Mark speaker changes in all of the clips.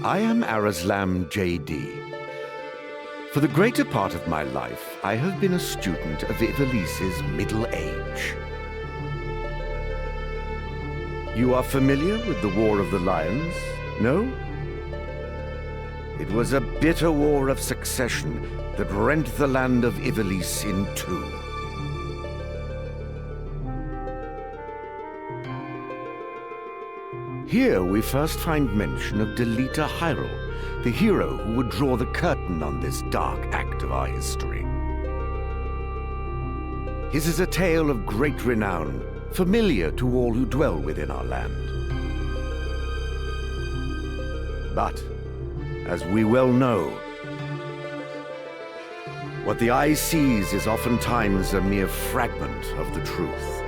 Speaker 1: I am Arazlam J.D. For the greater part of my life, I have been a student of Ivalice's middle age. You are familiar with the War of the Lions, no? It was a bitter war of succession that rent the land of Ivalice in two. Here we first find mention of Delita Hyrule, the hero who would draw the curtain on this dark act of our history. His is a tale of great renown, familiar to all who dwell within our land. But, as we well know, what the eye sees is oftentimes a mere fragment of the truth.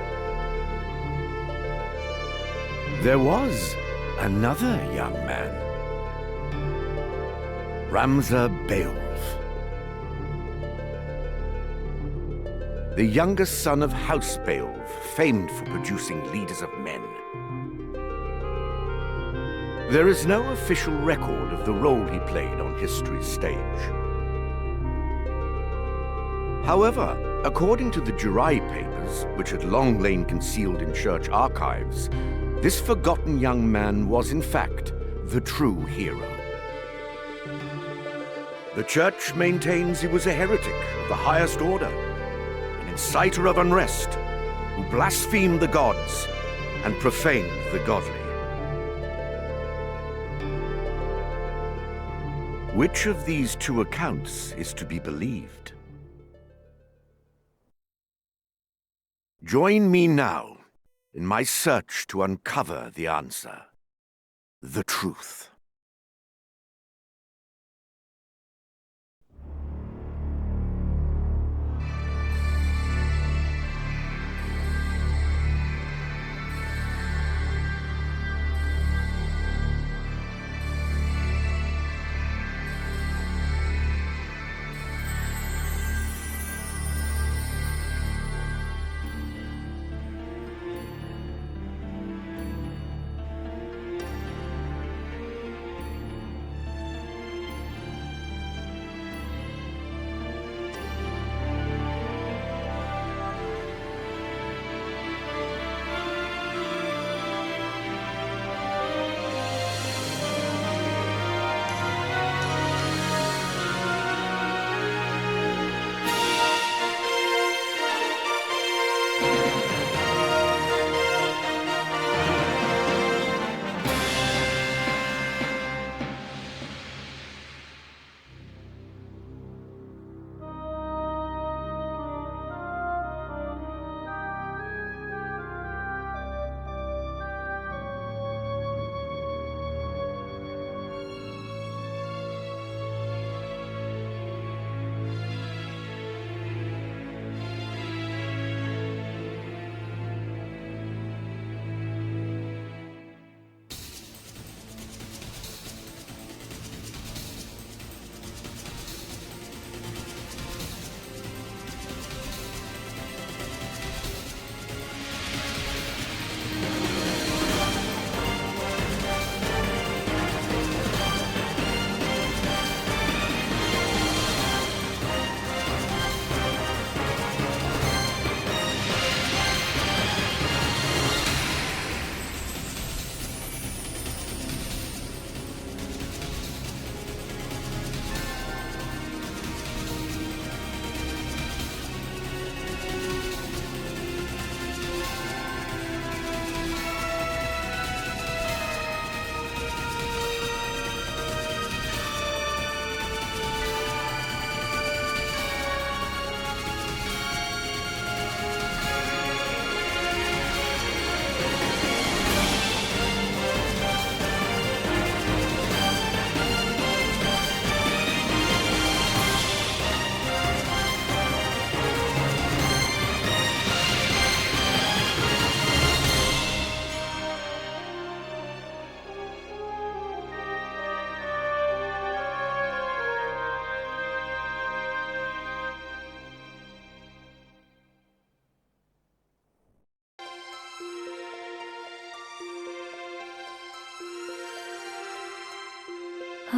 Speaker 1: There was another young man, Ramza Beowulf, the youngest son of House Beowulf, famed for producing leaders of men. There is no official record of the role he played on history's stage. However, according to the Jirai papers, which had long lain concealed in church archives, this forgotten young man was, in fact, the true hero. The church maintains he was a heretic of the highest order, an inciter of unrest, who blasphemed the gods and profaned the godly. Which of these two accounts is to be believed? Join me now in my search to uncover the answer, the truth.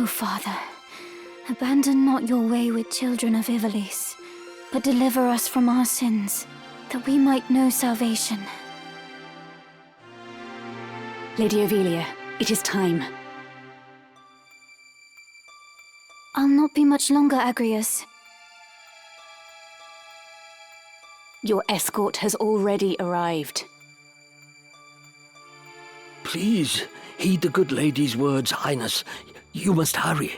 Speaker 2: O Father, abandon not your wayward children of Faibles, but deliver us from our sins, that we might know salvation.
Speaker 3: Lady Ophelia, it is time.
Speaker 2: I'll not be much longer, Agrias.
Speaker 3: Your escort has already arrived.
Speaker 4: Please, heed the good lady's words, Highness. You must hurry.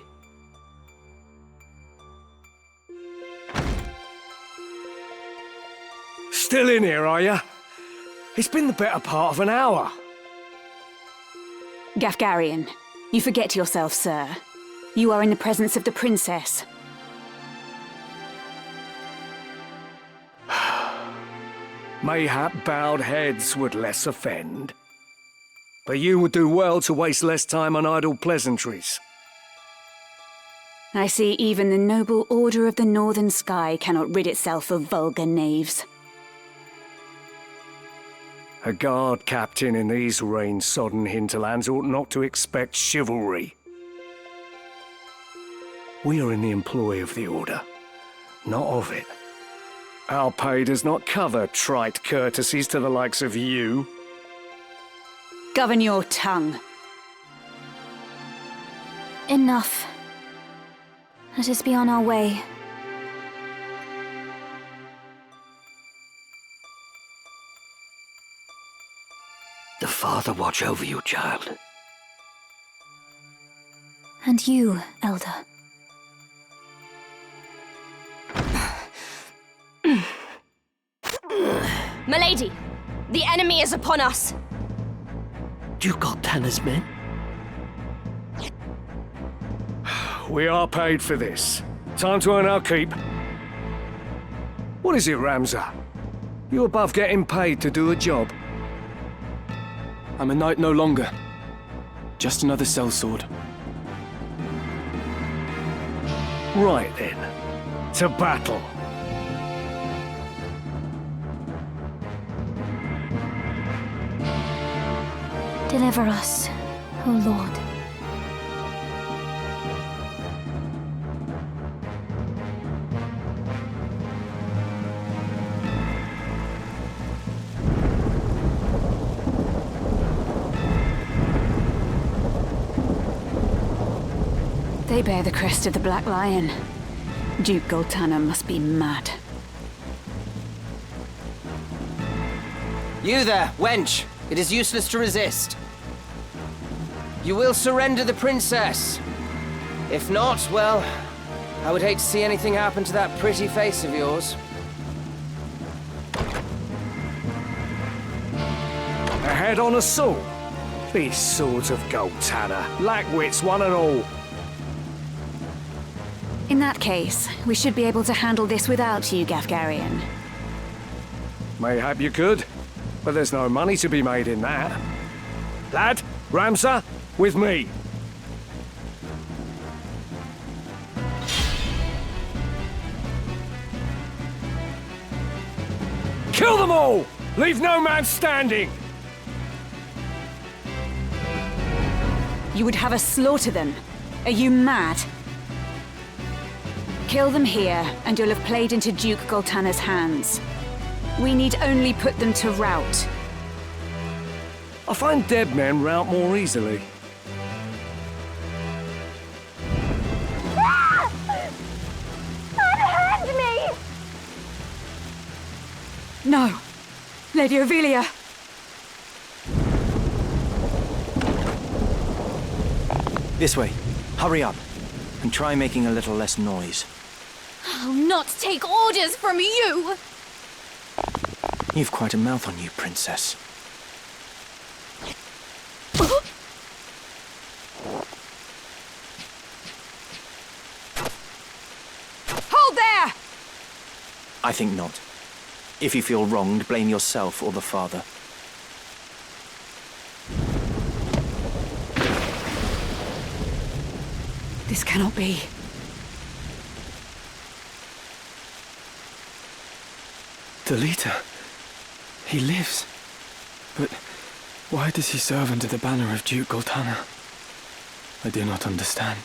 Speaker 5: Still in here, are you? It's been the better part of an hour.
Speaker 3: Gafgarian, you forget yourself, sir. You are in the presence of the princess.
Speaker 5: Mayhap bowed heads would less offend. But you would do well to waste less time on idle pleasantries.
Speaker 3: I see even the noble Order of the Northern Sky cannot rid itself of vulgar knaves.
Speaker 5: A guard captain in these rain-sodden hinterlands ought not to expect chivalry. We are in the employ of the Order, not of it. Our pay does not cover trite courtesies to the likes of you.
Speaker 3: Govern your tongue.
Speaker 2: Enough. Let us be on our way.
Speaker 4: The Father watch over you, child.
Speaker 2: And you, Elder.
Speaker 6: Milady, the enemy is upon us.
Speaker 4: Duke Goltana's men?
Speaker 5: We are paid for this. Time to earn our keep. What is it, Ramza? You above getting paid to do a job?
Speaker 7: I'm a knight no longer. Just another sellsword.
Speaker 5: Right then. To battle.
Speaker 2: Deliver us, O Lord.
Speaker 3: They bear the crest of the Black Lion. Duke Goltana must be mad.
Speaker 8: You there, wench! It is useless to resist. You will surrender the princess. If not, well, I would hate to see anything happen to that pretty face of yours.
Speaker 5: A head on a sword? These swords of Goltana, lack wits one and all.
Speaker 3: In that case, we should be able to handle this without you, Gafgarian.
Speaker 5: Mayhap you could, but there's no money to be made in that. Lad, Ramza, with me. Kill them all! Leave no man standing!
Speaker 3: You would have us slaughter them? Are you mad? Kill them here, and you'll have played into Duke Goltana's hands. We need only put them to rout.
Speaker 5: I find dead men rout more easily.
Speaker 6: Unhand me!
Speaker 3: No! Lady Ophelia!
Speaker 9: This way. Hurry up. And try making a little less noise.
Speaker 6: I'll not take orders from you!
Speaker 9: You've quite a mouth on you, Princess.
Speaker 3: Hold there!
Speaker 9: I think not. If you feel wronged, blame yourself or the Father.
Speaker 3: This cannot be.
Speaker 7: Delita. He lives. But why does he serve under the banner of Duke Goltana? I do not understand.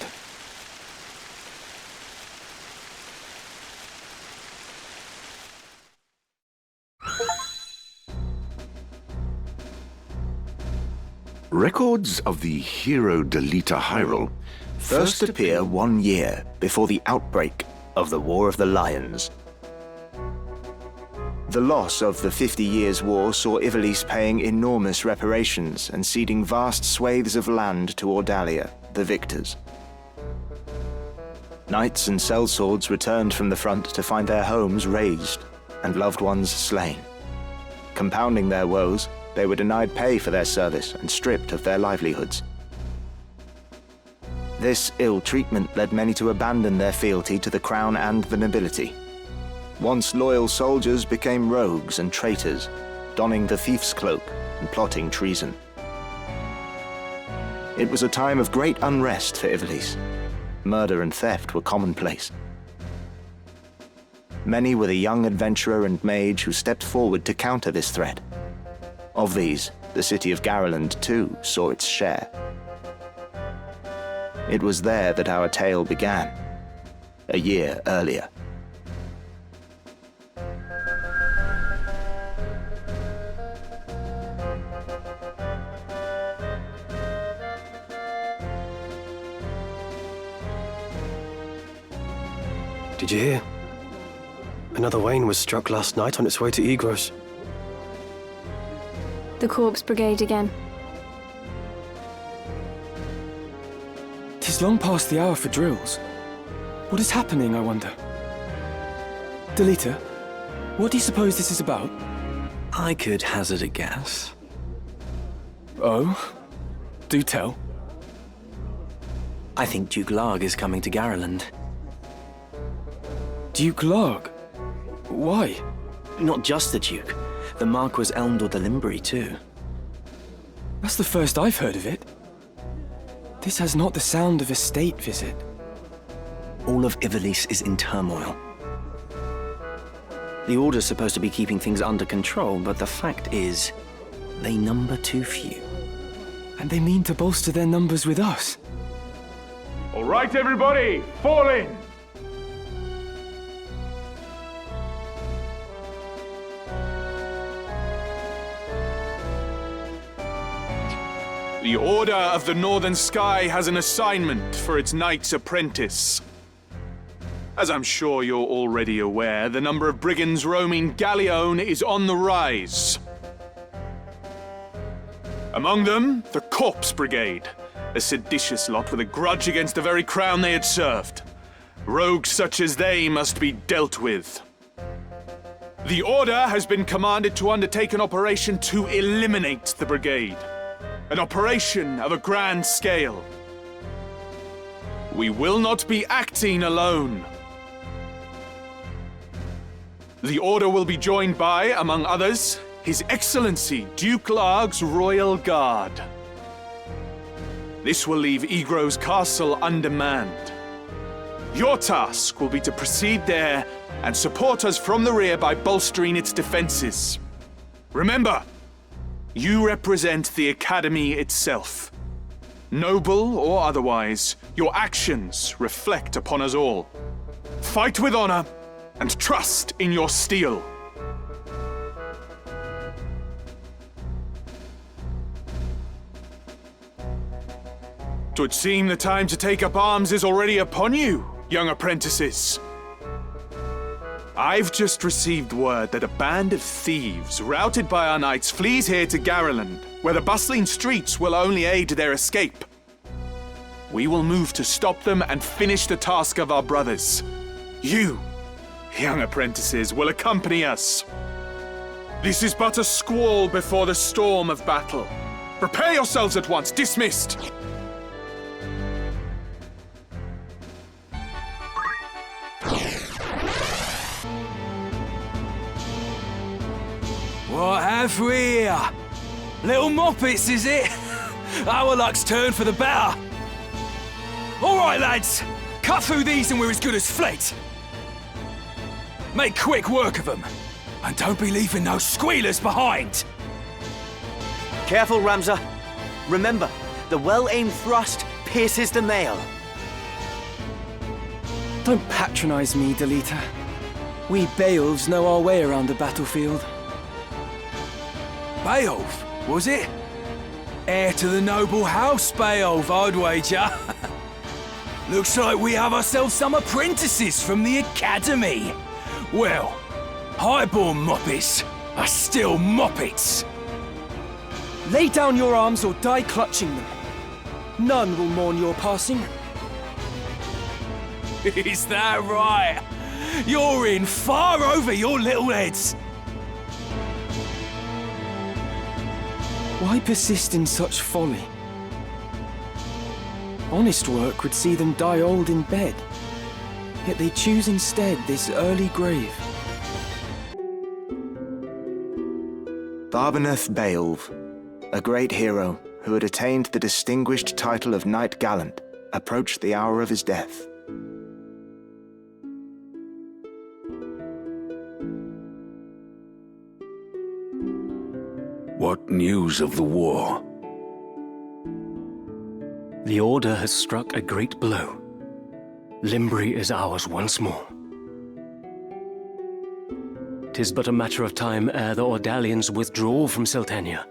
Speaker 1: Records of the hero Delita Hyrule
Speaker 9: First appear 1 year before the outbreak of the War of the Lions. The loss of the 50 Years' War saw Ivalice paying enormous reparations and ceding vast swathes of land to Ordalia, the victors. Knights and sellswords returned from the front to find their homes razed and loved ones slain. Compounding their woes, they were denied pay for their service and stripped of their livelihoods. This ill treatment led many to abandon their fealty to the crown and the nobility. Once loyal soldiers became rogues and traitors, donning the thief's cloak and plotting treason. It was a time of great unrest for Ivalice. Murder and theft were commonplace. Many were the young adventurer and mage who stepped forward to counter this threat. Of these, the city of Garland too saw its share. It was there that our tale began, a year earlier.
Speaker 5: Did you hear? Another Wayne was struck last night on its way to Egros.
Speaker 6: The Corpse Brigade again.
Speaker 7: 'Tis long past the hour for drills. What is happening, I wonder? Delita, what do you suppose this is about?
Speaker 9: I could hazard a guess.
Speaker 7: Oh? Do tell.
Speaker 9: I think Duke Larg is coming to Garland.
Speaker 7: Duke Larg? Why?
Speaker 9: Not just the Duke. The Marquis Elmdor the Limbri, too.
Speaker 7: That's the first I've heard of it. This has not the sound of a state visit.
Speaker 9: All of Ivalice is in turmoil. The Order's supposed to be keeping things under control, but the fact is, they number too few.
Speaker 7: And they mean to bolster their numbers with us.
Speaker 10: All right, everybody, fall in! The Order of the Northern Sky has an assignment for its Knight's Apprentice. As I'm sure you're already aware, the number of brigands roaming Galleon is on the rise. Among them, the Corpse Brigade, a seditious lot with a grudge against the very crown they had served. Rogues such as they must be dealt with. The Order has been commanded to undertake an operation to eliminate the brigade. An operation of a grand scale. We will not be acting alone. The Order will be joined by, among others, His Excellency Duke Larg's Royal Guard. This will leave Egros Castle undermanned. Your task will be to proceed there and support us from the rear by bolstering its defenses. Remember, you represent the Academy itself. Noble or otherwise, your actions reflect upon us all. Fight with honor and trust in your steel. Twould seem the time to take up arms is already upon you, young apprentices. I've just received word that a band of thieves, routed by our knights, flees here to Garland, where the bustling streets will only aid their escape. We will move to stop them and finish the task of our brothers. You, young apprentices, will accompany us. This is but a squall before the storm of battle. Prepare yourselves at once. Dismissed.
Speaker 11: What have we here? Little moppets, is it? Our luck's turned for the better. All right, lads. Cut through these and we're as good as fled. Make quick work of them. And don't be leaving no squealers behind.
Speaker 9: Careful, Ramza. Remember, the well-aimed thrust pierces the mail.
Speaker 7: Don't patronize me, Delita. We Beowulfs know our way around the battlefield.
Speaker 11: Beowulf, was it? Heir to the noble house, Beowulf, I'd wager. Looks like we have ourselves some apprentices from the academy. Well, highborn moppets are still moppets.
Speaker 7: Lay down your arms or die clutching them. None will mourn your passing.
Speaker 11: Is that right? You're in far over your little heads.
Speaker 7: Why persist in such folly? Honest work would see them die old in bed, yet they choose instead this early grave.
Speaker 9: Barbeneth Beowulf, a great hero who had attained the distinguished title of Knight Gallant, approached the hour of his death.
Speaker 12: What news of the war?
Speaker 5: The Order has struck a great blow. Limbri is ours once more. 'Tis but a matter of time ere the Ordalians withdraw from Seltenia.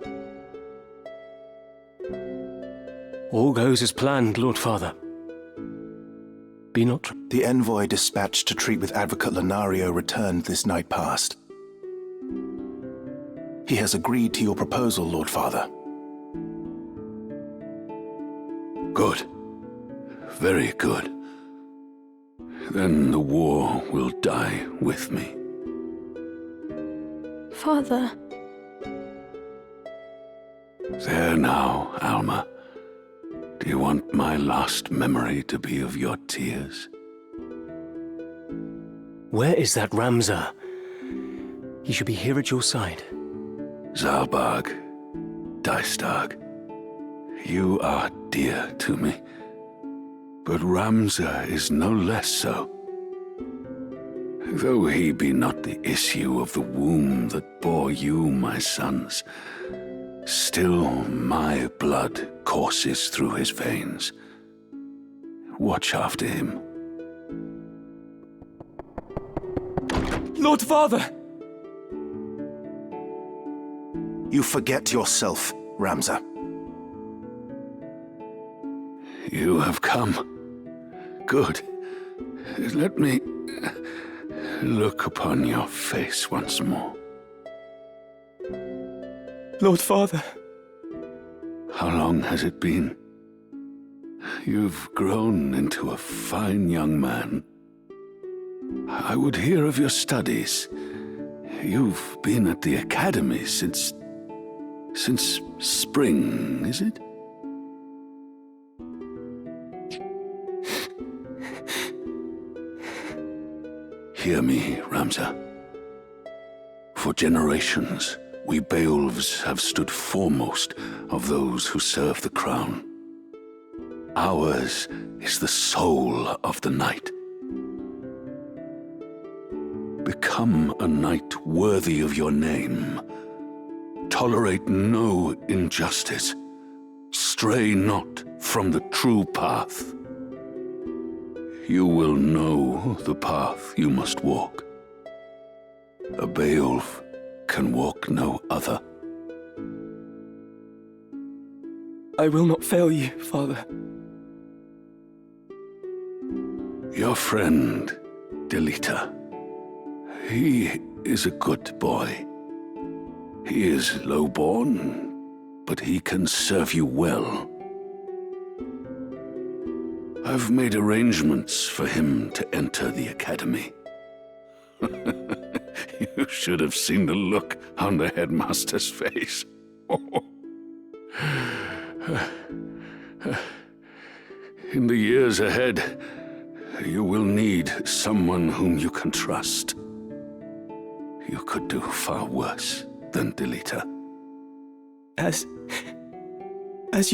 Speaker 5: All goes as planned, Lord Father. Be not...
Speaker 13: The envoy dispatched to treat with Advocate Lenario returned this night past. He has agreed to your proposal, Lord Father.
Speaker 12: Good. Very good. Then the war will die with me.
Speaker 6: Father.
Speaker 12: There now, Alma. Do you want my last memory to be of your tears?
Speaker 5: Where is that Ramsar? He should be here at your side.
Speaker 12: Zalbag, Dystag, you are dear to me, but Ramsar is no less so. Though he be not the issue of the womb that bore you, my sons, still my blood courses through his veins. Watch after him.
Speaker 7: Lord Father!
Speaker 13: You forget yourself, Ramsar.
Speaker 12: You have come. Good. Let me look upon your face once more.
Speaker 7: Lord Father.
Speaker 12: How long has it been? You've grown into a fine young man. I would hear of your studies. You've been at the academy since spring, is it? Hear me, Ramsar. For generations, we Beowulfs have stood foremost of those who serve the crown. Ours is the soul of the knight. Become a knight worthy of your name. Tolerate no injustice. Stray not from the true path. You will know the path you must walk. A Beowulf can walk no other.
Speaker 7: I will not fail you, Father.
Speaker 12: Your friend, Delita. He is a good boy. He is low-born, but he can serve you well. I've made arrangements for him to enter the academy. You should have seen the look on the headmaster's face. In the years ahead, you will need someone whom you can trust. You could do far worse than Delita.
Speaker 7: As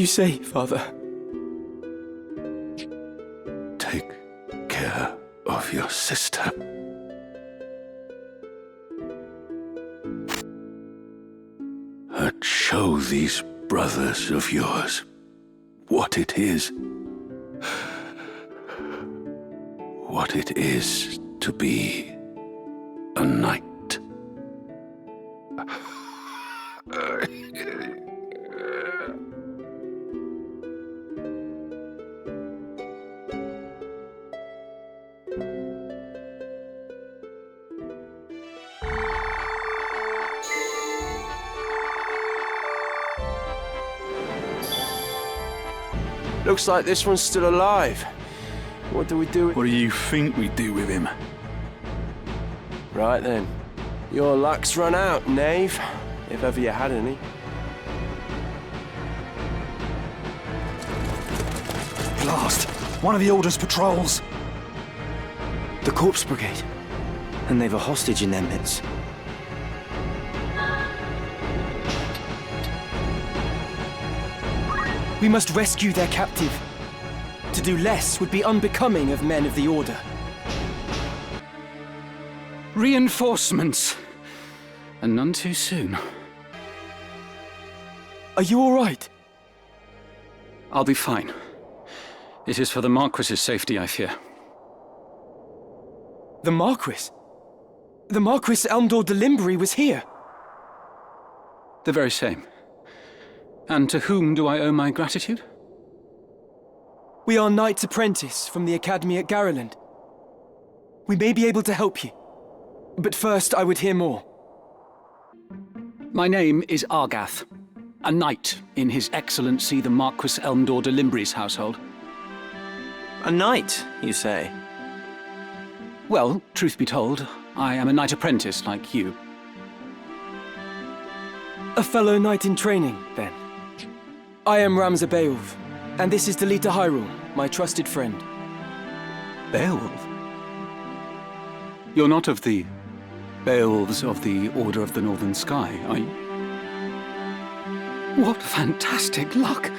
Speaker 7: you say, Father.
Speaker 12: Take care of your sister. And show these brothers of yours what it is. What it is to be a knight.
Speaker 14: Looks like this one's still alive. What do we do with...
Speaker 11: What do you think we do with him?
Speaker 14: Right then. Your luck's run out, knave. If ever you had any.
Speaker 7: Blast! One of the Order's patrols!
Speaker 15: The Corpse Brigade. And they've a hostage in their midst.
Speaker 7: We must rescue their captive. To do less would be unbecoming of men of the Order.
Speaker 11: Reinforcements. And none too soon.
Speaker 7: Are you all right?
Speaker 11: I'll be fine. It is for the Marquis's safety, I fear.
Speaker 7: The Marquis? The Marquis Elmdor de Limbry was here.
Speaker 11: The very same. And to whom do I owe my gratitude?
Speaker 7: We are Knights Apprentice from the Academy at Garland. We may be able to help you. But first, I would hear more.
Speaker 11: My name is Argath, a knight in His Excellency the Marquis Elmdor de Limbry's household.
Speaker 15: A knight, you say?
Speaker 11: Well, truth be told, I am a knight apprentice like you.
Speaker 7: A fellow knight in training, then. I am Ramza Beowulf, and this is Delita Hyrule, my trusted friend.
Speaker 11: Beowulf? You're not of the Beowulfs of the Order of the Northern Sky, are you? What fantastic luck!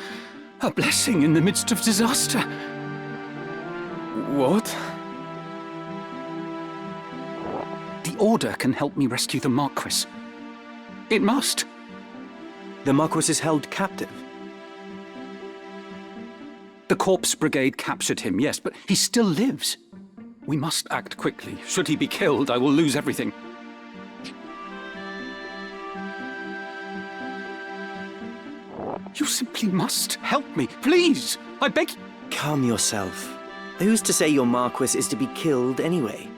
Speaker 11: A blessing in the midst of disaster!
Speaker 7: What?
Speaker 11: The Order can help me rescue the Marquis. It must.
Speaker 15: The Marquis is held captive?
Speaker 11: The Corpse Brigade captured him, yes, but he still lives. We must act quickly. Should he be killed, I will lose everything. You simply must help me, please! I beg you.
Speaker 15: Calm yourself. Who's to say your Marquis is to be killed anyway?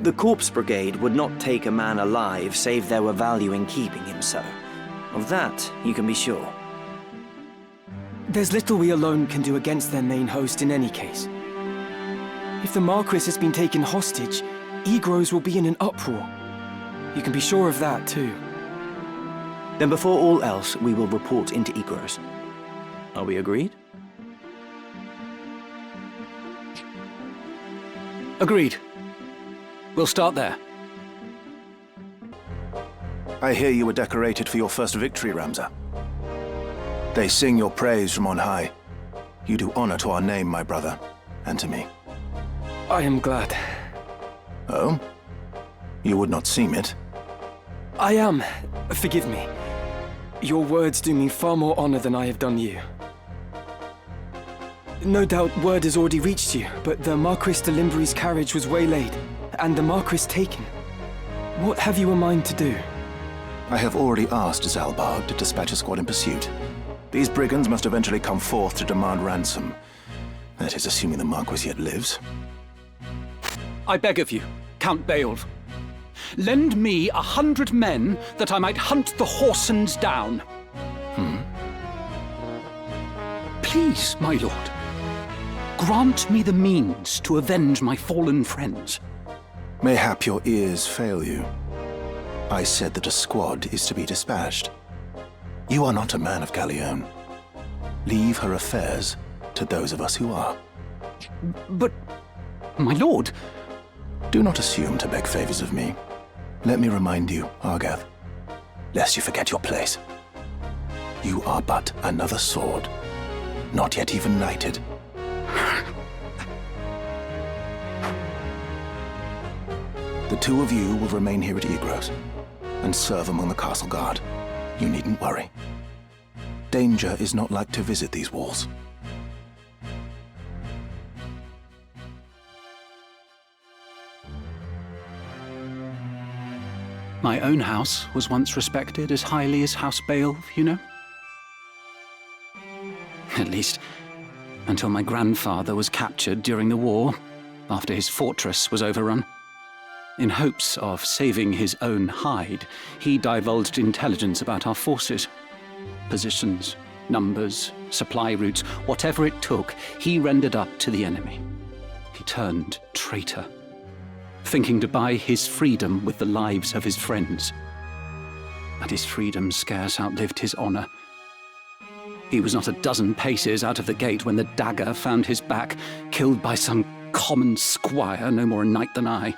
Speaker 15: The Corpse Brigade would not take a man alive save there were value in keeping him so. Of that, you can be sure.
Speaker 7: There's little we alone can do against their main host in any case. If the Marquis has been taken hostage, Egros will be in an uproar. You can be sure of that, too.
Speaker 15: Then before all else, we will report into Egros. Are we agreed?
Speaker 11: Agreed. We'll start there.
Speaker 13: I hear you were decorated for your first victory, Ramza. They sing your praise from on high. You do honor to our name, my brother, and to me.
Speaker 7: I am glad.
Speaker 13: Oh? You would not seem it.
Speaker 7: I am. Forgive me. Your words do me far more honor than I have done you. No doubt word has already reached you, but the Marquis de Limbry's carriage was waylaid, and the Marquis taken. What have you in mind to do?
Speaker 13: I have already asked Zalbarg to dispatch a squad in pursuit. These brigands must eventually come forth to demand ransom. That is, assuming the Marquis yet lives.
Speaker 11: I beg of you, Count Beowulf. Lend me 100 men that I might hunt the Horsens down. Please, my lord. Grant me the means to avenge my fallen friends.
Speaker 13: Mayhap your ears fail you. I said that a squad is to be dispatched. You are not a man of Galleon. Leave her affairs to those of us who are.
Speaker 11: But, my lord...
Speaker 13: Do not assume to beg favors of me. Let me remind you, Argath, lest you forget your place. You are but another sword, not yet even knighted. The two of you will remain here at Egros and serve among the castle guard. You needn't worry. Danger is not like to visit these walls.
Speaker 11: My own house was once respected as highly as House Beowulf, you know? At least, until my grandfather was captured during the war, after his fortress was overrun. In hopes of saving his own hide, he divulged intelligence about our forces. Positions, numbers,
Speaker 16: supply routes, whatever it took, he rendered up to the enemy. He turned traitor, thinking to buy his freedom with the lives of his friends. But his freedom scarce outlived his honor. He was not a dozen paces out of the gate when the dagger found his back, killed by some common squire, no more a knight than I.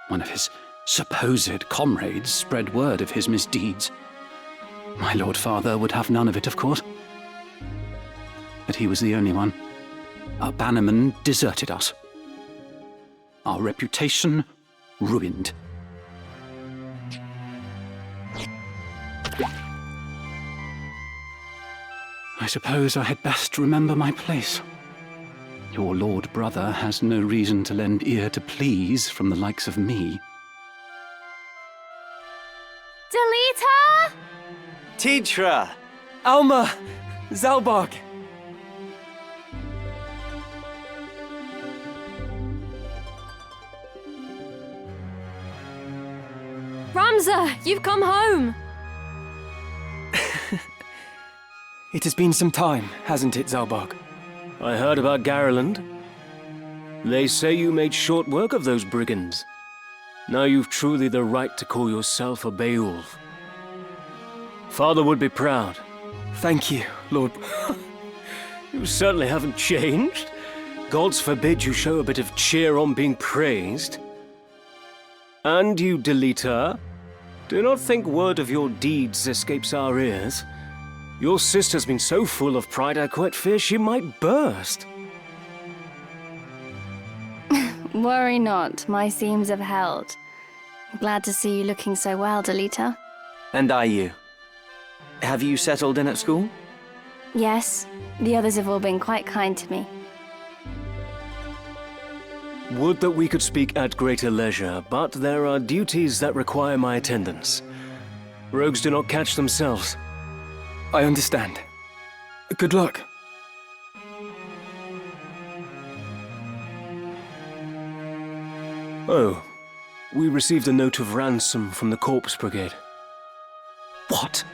Speaker 16: One of his supposed comrades spread word of his misdeeds. My Lord Father would have none of it, of course. But he was the only one. Our bannerman deserted us. Our reputation ruined. I suppose I had best remember my place. Your lord brother has no reason to lend ear to pleas from the likes of me.
Speaker 6: Delita!
Speaker 7: Tetra! Alma! Zalbog!
Speaker 6: Ramza, you've come home!
Speaker 7: It has been some time, hasn't it, Zalbog?
Speaker 5: I heard about Garland. They say you made short work of those brigands. Now you've truly the right to call yourself a Beowulf. Father would be proud.
Speaker 7: Thank you, Lord.
Speaker 5: You certainly haven't changed. Gods forbid you show a bit of cheer on being praised. And you, Delita, do not think word of your deeds escapes our ears. Your sister's been so full of pride I quite fear she might burst.
Speaker 6: Worry not, my seams have held. Glad to see you looking so well, Delita.
Speaker 15: And are you? Have you settled in at school?
Speaker 6: Yes, the others have all been quite kind to me.
Speaker 5: Would that we could speak at greater leisure, but there are duties that require my attendance. Rogues do not catch themselves.
Speaker 7: I understand. Good luck.
Speaker 5: Oh, we received a note of ransom from the Corpse Brigade.
Speaker 16: What?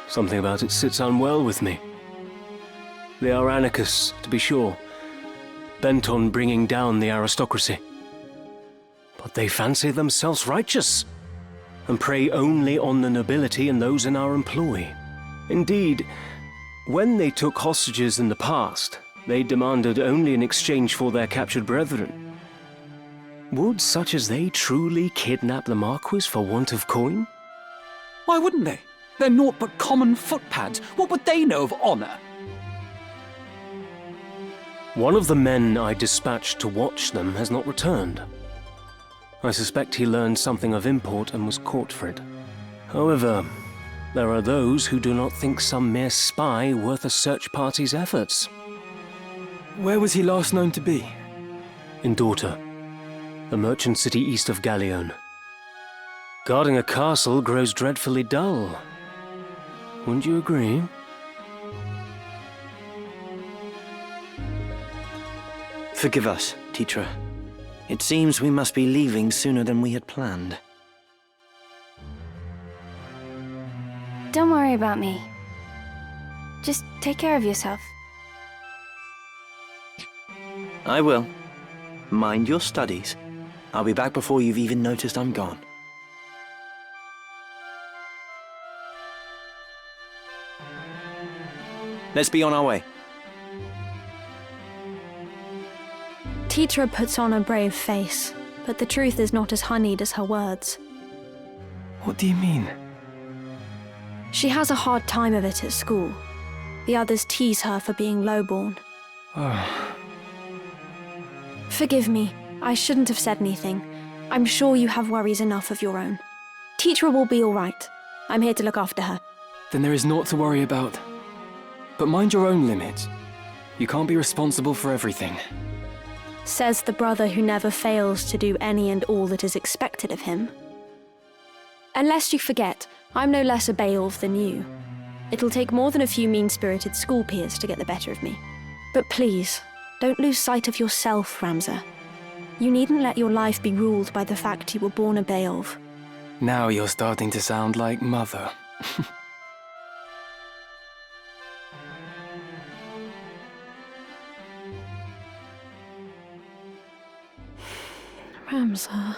Speaker 5: Something about it sits unwell with me. They are anarchists, to be sure, bent on bringing down the aristocracy. But they fancy themselves righteous, and prey only on the nobility and those in our employ. Indeed, when they took hostages in the past, they demanded only in exchange for their captured brethren. Would such as they truly kidnap the Marquis for want of coin?
Speaker 16: Why wouldn't they? They're naught but common footpads. What would they know of honor?
Speaker 5: One of the men I dispatched to watch them has not returned. I suspect he learned something of import and was caught for it. However, there are those who do not think some mere spy worth a search party's efforts.
Speaker 7: Where was he last known to be?
Speaker 5: In Dorta, a merchant city east of Galleon. Guarding a castle grows dreadfully dull. Wouldn't you agree?
Speaker 15: Forgive us, Tetra. It seems we must be leaving sooner than we had planned.
Speaker 6: Don't worry about me. Just take care of yourself.
Speaker 15: I will. Mind your studies. I'll be back before you've even noticed I'm gone. Let's be on our way.
Speaker 3: Tetra puts on a brave face, but the truth is not as honeyed as her words.
Speaker 7: What do you mean?
Speaker 3: She has a hard time of it at school. The others tease her for being lowborn.
Speaker 7: Oh.
Speaker 3: Forgive me, I shouldn't have said anything. I'm sure you have worries enough of your own. Tetra will be all right. I'm here to look after her.
Speaker 7: Then there is naught to worry about. But mind your own limits. You can't be responsible for everything.
Speaker 3: Says the brother who never fails to do any and all that is expected of him. Unless you forget, I'm no less a Beowulf than you. It'll take more than a few mean-spirited school peers to get the better of me. But please, don't lose sight of yourself, Ramza. You needn't let your life be ruled by the fact you were born a Beowulf.
Speaker 7: Now you're starting to sound like Mother.
Speaker 3: Ramsar.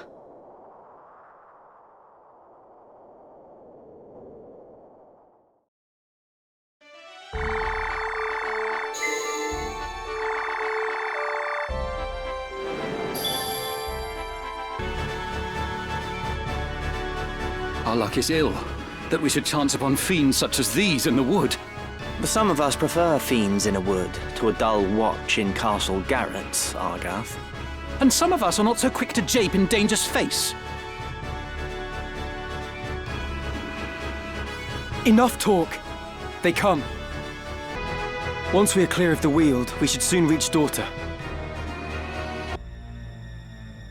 Speaker 16: Our luck is ill, that we should chance upon fiends such as these in the wood.
Speaker 15: Some of us prefer fiends in a wood to a dull watch in Castle Garrett, Argath.
Speaker 16: And some of us are not so quick to jape in danger's face.
Speaker 7: Enough talk. They come. Once we are clear of the Weald, we should soon reach Daughter.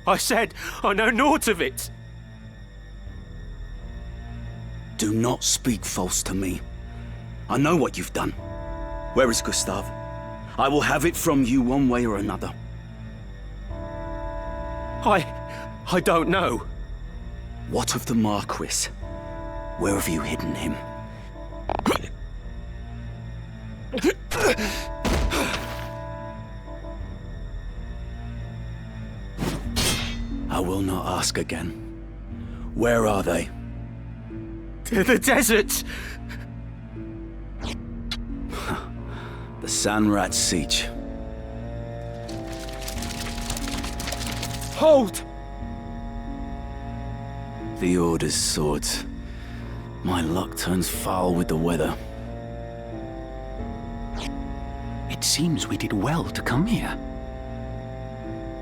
Speaker 5: I said I know naught of it.
Speaker 11: Do not speak false to me. I know what you've done. Where is Gustav? I will have it from you one way or another.
Speaker 5: I don't know.
Speaker 11: What of the Marquis? Where have you hidden him? I will not ask again. Where are they?
Speaker 5: The desert!
Speaker 11: The Sanrat Siege.
Speaker 7: Hold!
Speaker 11: The Order's swords. My luck turns foul with the weather.
Speaker 16: It seems we did well to come here.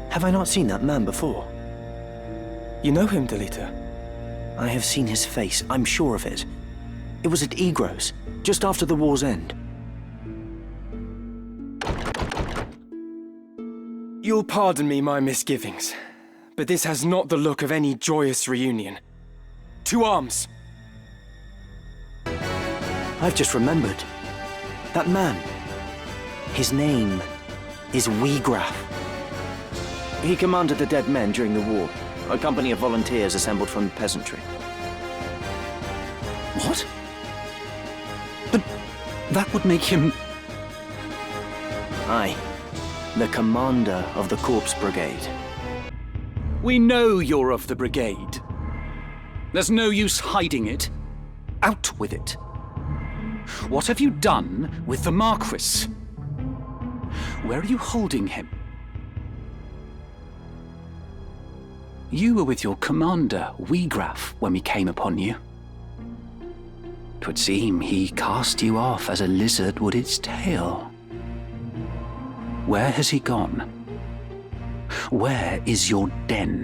Speaker 15: Have I not seen that man before?
Speaker 7: You know him, Delita?
Speaker 15: I have seen his face, I'm sure of it. It was at Egros, just after the war's end.
Speaker 7: You'll pardon me my misgivings, but this has not the look of any joyous reunion. To arms!
Speaker 15: I've just remembered. That man. His name is Weegraf. He commanded the dead men during the war. A company of volunteers assembled from the peasantry.
Speaker 16: What? But that would make him...
Speaker 15: Aye. The commander of the Corpse Brigade.
Speaker 16: We know you're of the brigade. There's no use hiding it. Out with it. What have you done with the Marquis? Where are you holding him? You were with your commander, Weegraf, when we came upon you. 'Twould seem he cast you off as a lizard would its tail. Where has he gone? Where is your den?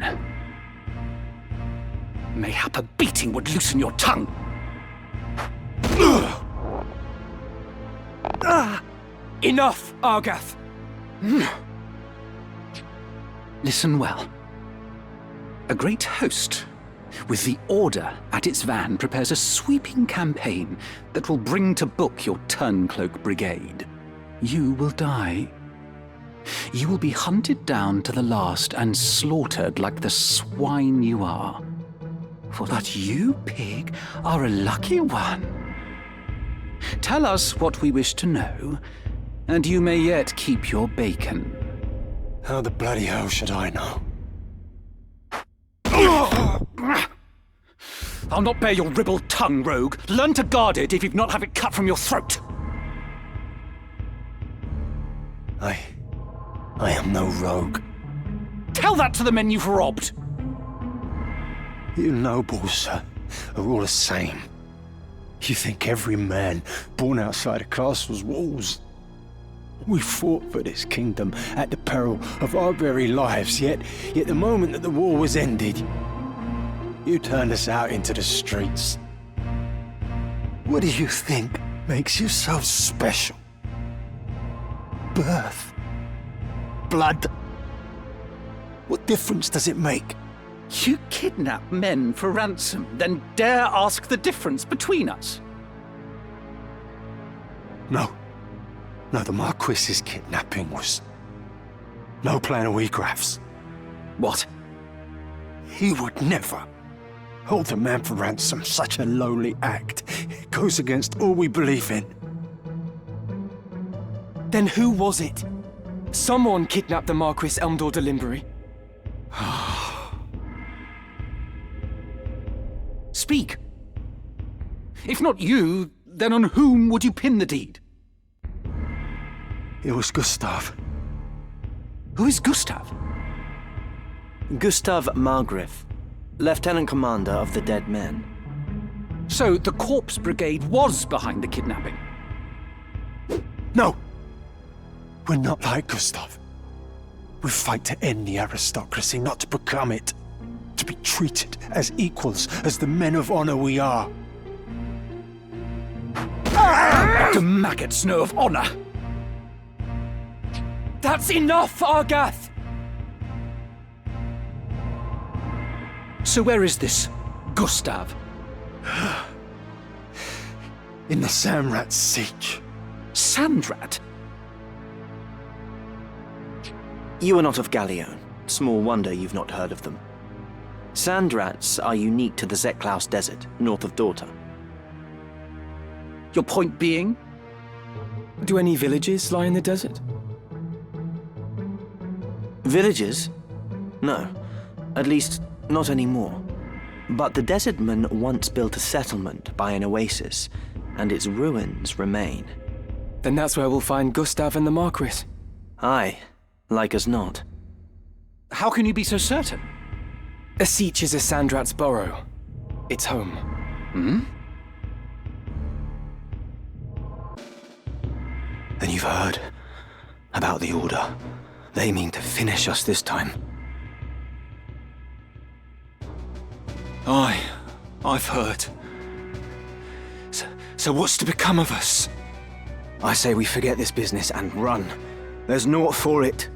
Speaker 16: Mayhap a beating would loosen your tongue.
Speaker 7: Enough, Argath!
Speaker 16: Listen well. A great host, with the Order at its van, prepares a sweeping campaign that will bring to book your Turncloak Brigade. You will die. You will be hunted down to the last and slaughtered like the swine you are. For that you, pig, are a lucky one. Tell us what we wish to know, and you may yet keep your bacon.
Speaker 11: How the bloody hell should I know?
Speaker 16: I'll not bear your ribald tongue, rogue. Learn to guard it if you've not have it cut from your throat.
Speaker 11: I am no rogue.
Speaker 16: Tell that to the men you've robbed.
Speaker 11: You nobles, sir, are all the same. You think every man born outside a castle's walls. We fought for this kingdom at the peril of our very lives, yet the moment that the war was ended, you turned us out into the streets. What do you think makes you so special? Birth? Blood? What difference does it make?
Speaker 16: You kidnap men for ransom, then dare ask the difference between us?
Speaker 11: No, the Marquis's kidnapping was no plan of Weegraf's.
Speaker 16: What?
Speaker 11: He would never hold a man for ransom. Such a lowly act. It goes against all we believe in.
Speaker 7: Then who was it? Someone kidnapped the Marquis Elmdor de Limbury.
Speaker 16: not you, then on whom would you pin the deed?
Speaker 17: It was Gustav.
Speaker 16: Who is Gustav?
Speaker 15: Gustav Margrave, Lieutenant Commander of the Dead Men.
Speaker 16: So the Corpse Brigade was behind the kidnapping?
Speaker 17: No! We're not like Gustav. We fight to end the aristocracy, not to become it. To be treated as equals, as the men of honor we are.
Speaker 16: The maggots know of honor! That's enough, Argath! So where is this Gustav?
Speaker 17: In the Samrat siege.
Speaker 16: Sandrat?
Speaker 15: You are not of Gallione. Small wonder you've not heard of them. Sandrats are unique to the Zeklaus Desert, north of Dorta.
Speaker 16: Your point being?
Speaker 7: Do any villages lie in the desert?
Speaker 15: Villages? No. At least, not anymore. But the Desertmen once built a settlement by an oasis, and its ruins remain.
Speaker 7: Then that's where we'll find Gustav and the Marquis.
Speaker 15: Aye, like as not.
Speaker 16: How can you be so certain?
Speaker 7: Asich is a Sandrat's burrow. It's home.
Speaker 16: Hmm?
Speaker 17: Then you've heard about the Order. They mean to finish us this time.
Speaker 11: Aye, I've heard. So what's to become of us?
Speaker 17: I say we forget this business and run. There's naught for it.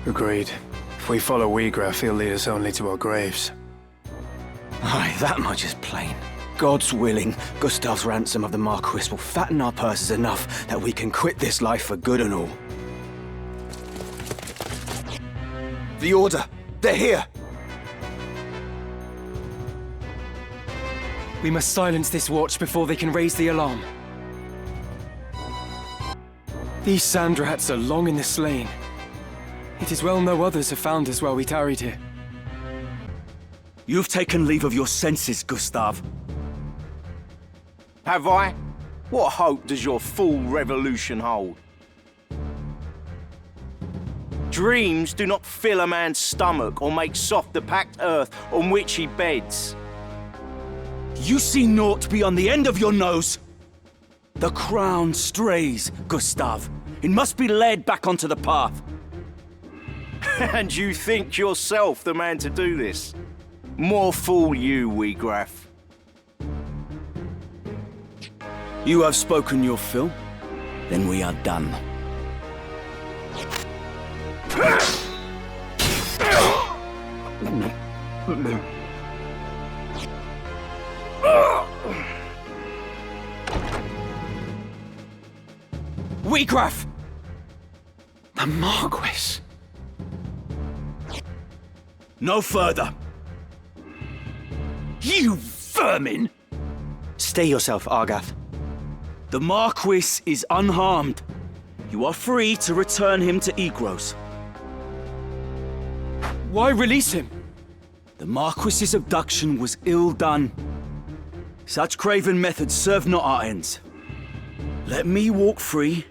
Speaker 18: Agreed. If we follow Wiegraf, he'll lead us only to our graves.
Speaker 17: Aye, that much is plain. God's willing, Gustav's ransom of the Marquis will fatten our purses enough that we can quit this life for good and all. The Order! They're here!
Speaker 7: We must silence this watch before they can raise the alarm. These Sandrats are long in the slain. It is well no others have found us while we tarried here.
Speaker 19: You've taken leave of your senses, Gustav.
Speaker 20: Have I? What hope does your fool revolution hold? Dreams do not fill a man's stomach or make soft the packed earth on which he beds.
Speaker 19: You see naught beyond the end of your nose. The crown strays, Gustav. It must be led back onto the path.
Speaker 20: And you think yourself the man to do this? More fool you, Wiegraf.
Speaker 19: You have spoken your fill. Then we are done.
Speaker 16: Wiegraf! The Marquis!
Speaker 19: No further. You vermin!
Speaker 15: Stay yourself, Argath.
Speaker 19: The Marquis is unharmed. You are free to return him to Igros.
Speaker 7: Why release him?
Speaker 19: The Marquis's abduction was ill done. Such craven methods serve not our ends. Let me walk free,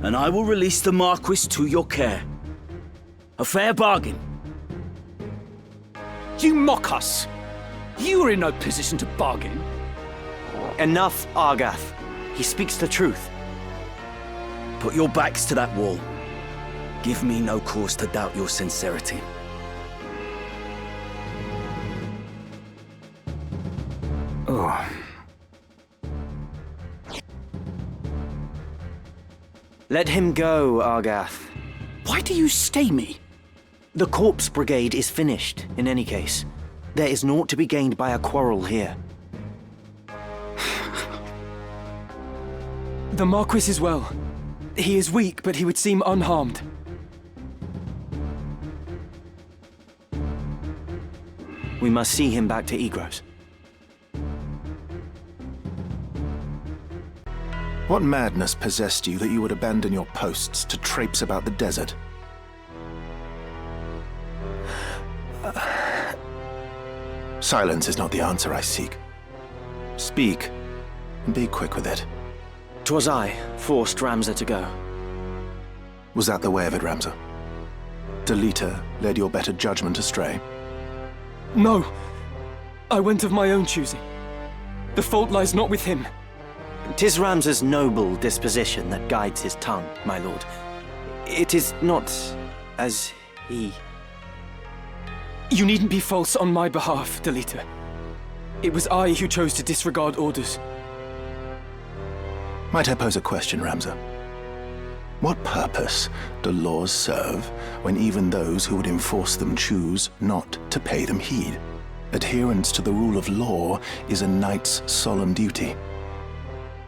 Speaker 19: and I will release the Marquis to your care. A fair bargain.
Speaker 16: You mock us! You are in no position to bargain.
Speaker 15: Enough, Argath. He speaks the truth.
Speaker 19: Put your backs to that wall. Give me no cause to doubt your sincerity.
Speaker 17: Oh.
Speaker 15: Let him go, Argath.
Speaker 16: Why do you stay me?
Speaker 15: The Corpse Brigade is finished, in any case. There is naught to be gained by a quarrel here.
Speaker 7: The Marquis is well. He is weak, but he would seem unharmed.
Speaker 15: We must see him back to Igros.
Speaker 13: What madness possessed you that you would abandon your posts to traipse about the desert? Silence is not the answer I seek. Speak. Be quick with it.
Speaker 15: 'Twas I forced Ramza to go.
Speaker 13: Was that the way of it, Ramza? Delita led your better judgment astray?
Speaker 7: No. I went of my own choosing. The fault lies not with him.
Speaker 15: 'Tis Ramza's noble disposition that guides his tongue, my lord. It is not as he...
Speaker 7: You needn't be false on my behalf, Delita. It was I who chose to disregard orders.
Speaker 13: Might I pose a question, Ramza? What purpose do laws serve when even those who would enforce them choose not to pay them heed? Adherence to the rule of law is a knight's solemn duty.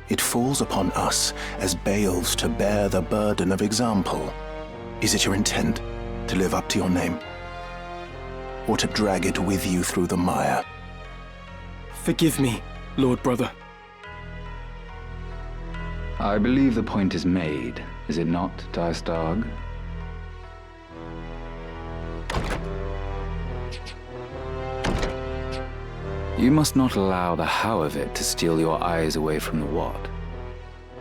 Speaker 13: It falls upon us as bailiffs to bear the burden of example. Is it your intent to live up to your name? Or to drag it with you through the mire?
Speaker 7: Forgive me, Lord Brother.
Speaker 21: I believe the point is made, is it not, Dystag? You must not allow the how of it to steal your eyes away from the what.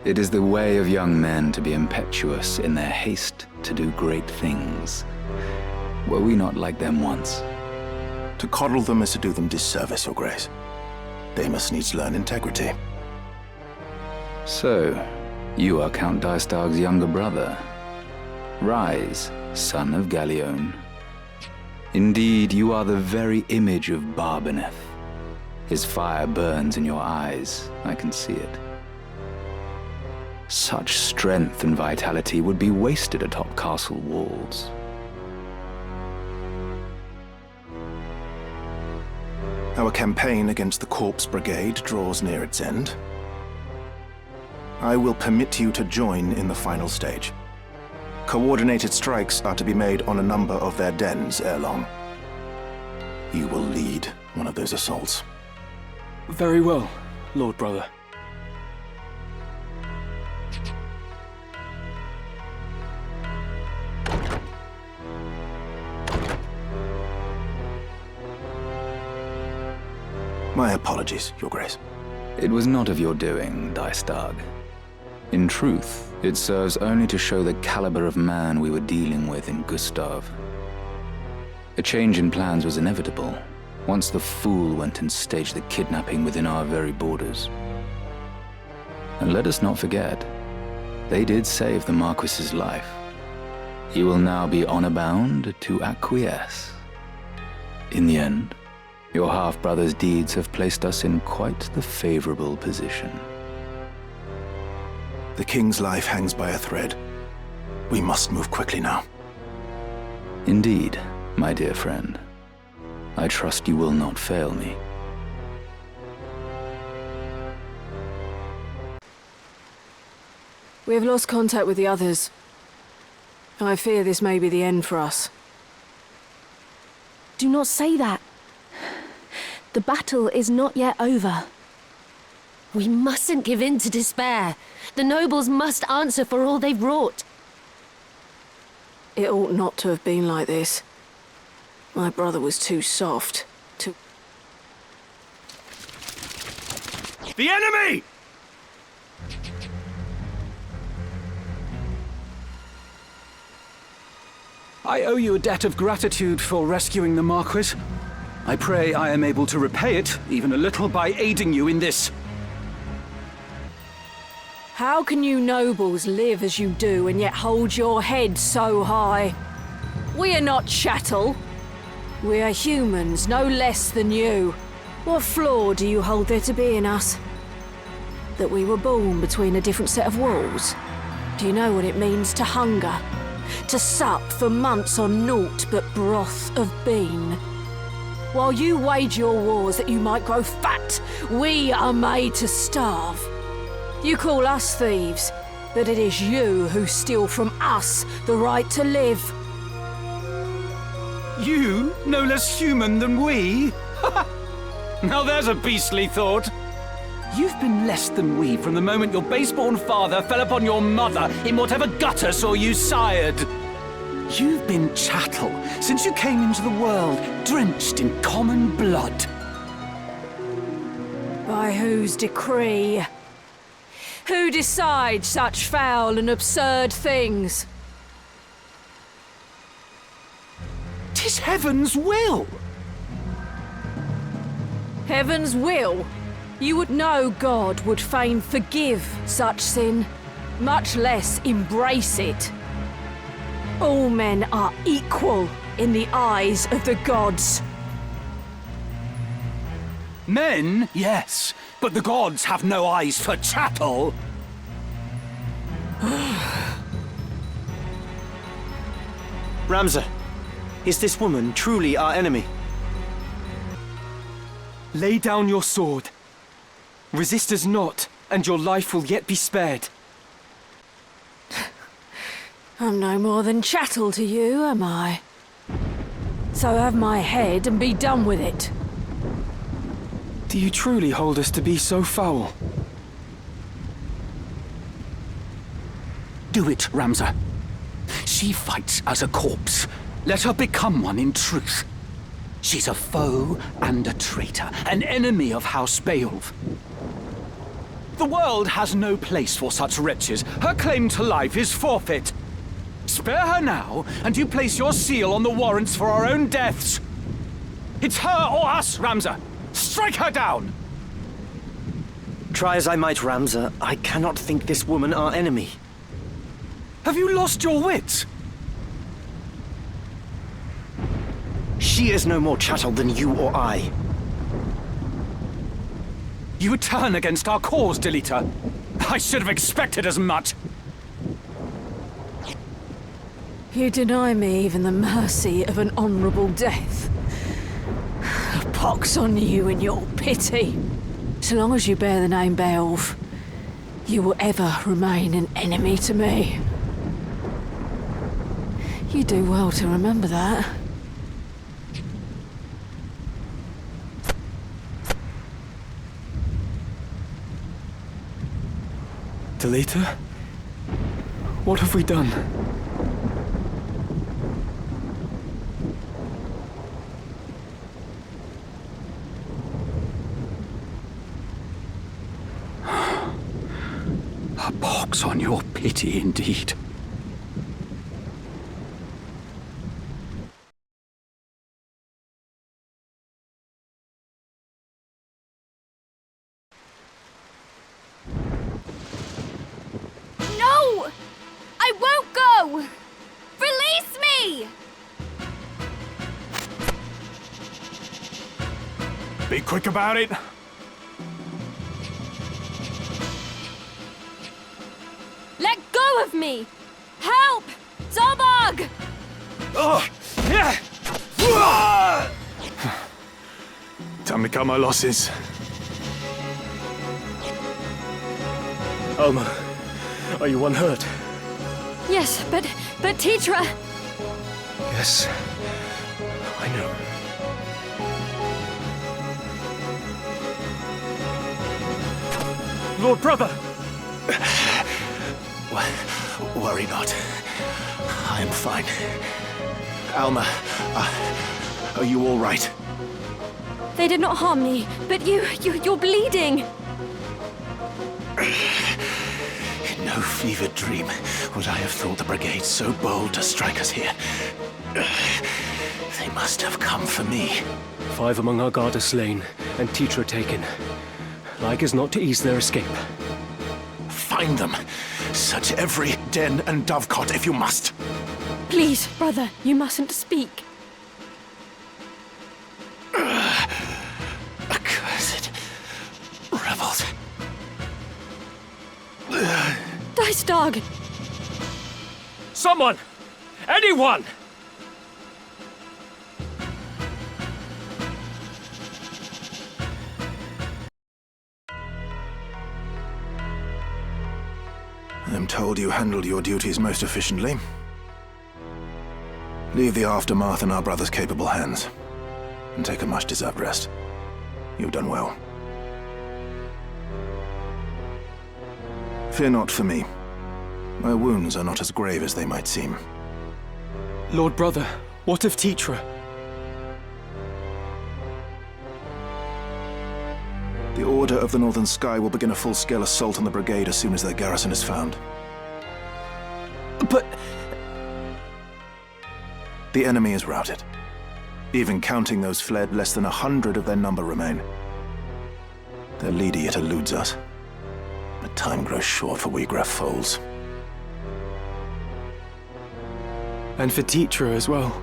Speaker 21: It is the way of young men to be impetuous in their haste to do great things. Were we not like them once?
Speaker 13: To coddle them is to do them disservice, Your Grace. They must needs learn integrity.
Speaker 21: So, you are Count Dystag's younger brother. Rise, son of Galeon. Indeed, you are the very image of Barbeneth. His fire burns in your eyes, I can see it. Such strength and vitality would be wasted atop castle walls.
Speaker 13: Our campaign against the Corpse Brigade draws near its end. I will permit you to join in the final stage. Coordinated strikes are to be made on a number of their dens ere long. You will lead one of those assaults.
Speaker 7: Very well, Lord Brother.
Speaker 13: My apologies, Your Grace.
Speaker 21: It was not of your doing, Dystag. In truth, it serves only to show the caliber of man we were dealing with in Gustav. A change in plans was inevitable, once the fool went and staged the kidnapping within our very borders. And let us not forget, they did save the Marquis's life. He will now be honor-bound to acquiesce. In the end, your half-brother's deeds have placed us in quite the favorable position.
Speaker 13: The King's life hangs by a thread. We must move quickly now.
Speaker 21: Indeed, my dear friend. I trust you will not fail me.
Speaker 22: We have lost contact with the others. I fear this may be the end for us.
Speaker 3: Do not say that. The battle is not yet over.
Speaker 23: We mustn't give in to despair. The nobles must answer for all they've wrought.
Speaker 22: It ought not to have been like this. My brother was too soft, too...
Speaker 11: The enemy!
Speaker 7: I owe you a debt of gratitude for rescuing the Marquis. I pray I am able to repay it, even a little, by aiding you in this.
Speaker 22: How can you nobles live as you do and yet hold your head so high? We are not chattel. We are humans, no less than you. What flaw do you hold there to be in us? That we were born between a different set of walls? Do you know what it means to hunger? To sup for months on naught but broth of bean? While you wage your wars that you might grow fat, we are made to starve. You call us thieves, but it is you who steal from us the right to live.
Speaker 7: You, no less human than we? Now there's a beastly thought. You've been less than we from the moment your base-born father fell upon your mother in whatever gutter saw you sired. You've been chattel since you came into the world, drenched in common blood.
Speaker 22: By whose decree? Who decides such foul and absurd things?
Speaker 16: 'Tis heaven's will!
Speaker 22: Heaven's will? You would know God would fain forgive such sin, much less embrace it. All men are equal in the eyes of the gods.
Speaker 16: Men, yes, but the gods have no eyes for chattel.
Speaker 15: Ramza, is this woman truly our enemy?
Speaker 7: Lay down your sword. Resist us not, and your life will yet be spared.
Speaker 22: I'm no more than chattel to you, am I? So have my head and be done with it.
Speaker 7: Do you truly hold us to be so foul?
Speaker 16: Do it, Ramza. She fights as a corpse. Let her become one in truth. She's a foe and a traitor, an enemy of House Beowulf. The world has no place for such wretches. Her claim to life is forfeit. Spare her now, and you place your seal on the warrants for our own deaths. It's her or us, Ramza. Strike her down!
Speaker 15: Try as I might, Ramza, I cannot think this woman our enemy.
Speaker 16: Have you lost your wits?
Speaker 15: She is no more chattel than you or I.
Speaker 16: You would turn against our cause, Delita. I should have expected as much.
Speaker 22: You deny me even the mercy of an honorable death. A pox on you and your pity. So long as you bear the name Beowulf, you will ever remain an enemy to me. You do well to remember that.
Speaker 7: Delita? What have we done?
Speaker 16: A pox on your pity, indeed.
Speaker 2: No! I won't go! Release me!
Speaker 10: Be quick about it.
Speaker 2: Let go of me! Help! Zobog!
Speaker 10: Oh! Yeah! Time to cut my losses.
Speaker 5: Alma, are you unhurt?
Speaker 3: Yes, but Tetra...
Speaker 5: Yes, I know.
Speaker 10: Lord Brother!
Speaker 13: Worry not. I am fine. Alma, are you all right?
Speaker 3: They did not harm me, but you're bleeding.
Speaker 13: In no fevered dream would I have thought the brigade so bold to strike us here. They must have come for me.
Speaker 5: 5 among our guard are slain, and Tetra taken. Like as not to ease their escape.
Speaker 13: Find them. Search every den and dovecot if you must.
Speaker 3: Please, brother, you mustn't speak.
Speaker 13: Accursed rebels.
Speaker 3: Dice dog!
Speaker 5: Someone! Anyone!
Speaker 13: I'm told you handled your duties most efficiently. Leave the aftermath in our brother's capable hands, and take a much-deserved rest. You've done well. Fear not for me. My wounds are not as grave as they might seem.
Speaker 7: Lord Brother, what of Tetra?
Speaker 13: The order Order of the Northern Sky will begin a full-scale assault on the brigade as soon as their garrison is found.
Speaker 7: But...
Speaker 13: The enemy is routed. Even counting those fled, less than 100 of their number remain. Their leader yet eludes us. But time grows short for Weegraf foals.
Speaker 7: And for Chapitre as well.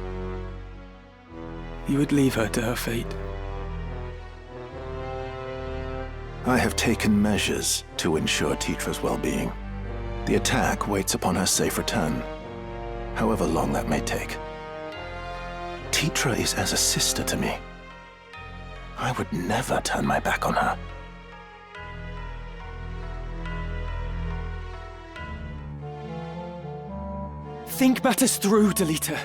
Speaker 7: You would leave her to her fate.
Speaker 13: I have taken measures to ensure Chapitre's well-being. The attack waits upon her safe return, however long that may take. Chapitre is as a sister to me. I would never turn my back on her.
Speaker 7: Think matters through, Delita.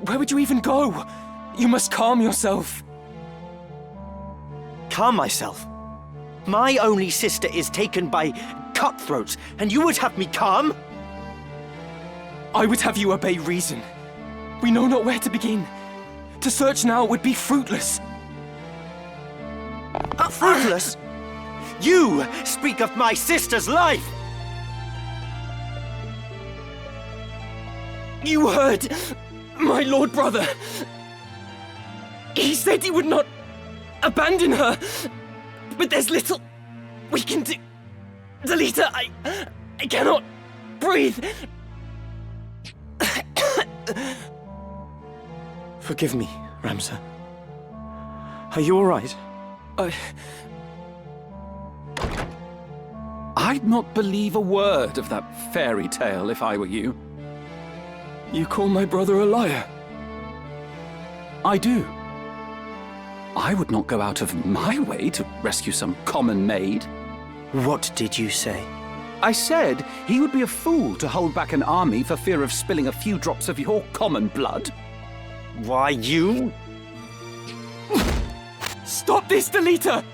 Speaker 7: Where would you even go? You must calm yourself.
Speaker 15: Calm myself? My only sister is taken by cutthroats, and you would have me calm?
Speaker 7: I would have you obey reason. We know not where to begin. To search now would be fruitless.
Speaker 15: Fruitless? You speak of my sister's life!
Speaker 7: You heard my lord brother. He said he would not abandon her. But there's little we can do. Delita, I cannot breathe. Forgive me, Ramza. Are you all right?
Speaker 16: I'd not believe a word of that fairy tale if I were you.
Speaker 7: You call my brother a liar?
Speaker 16: I do. I would not go out of my way to rescue some common maid.
Speaker 15: What did you say?
Speaker 16: I said he would be a fool to hold back an army for fear of spilling a few drops of your common blood.
Speaker 15: Why, you?
Speaker 7: Stop this, Delita!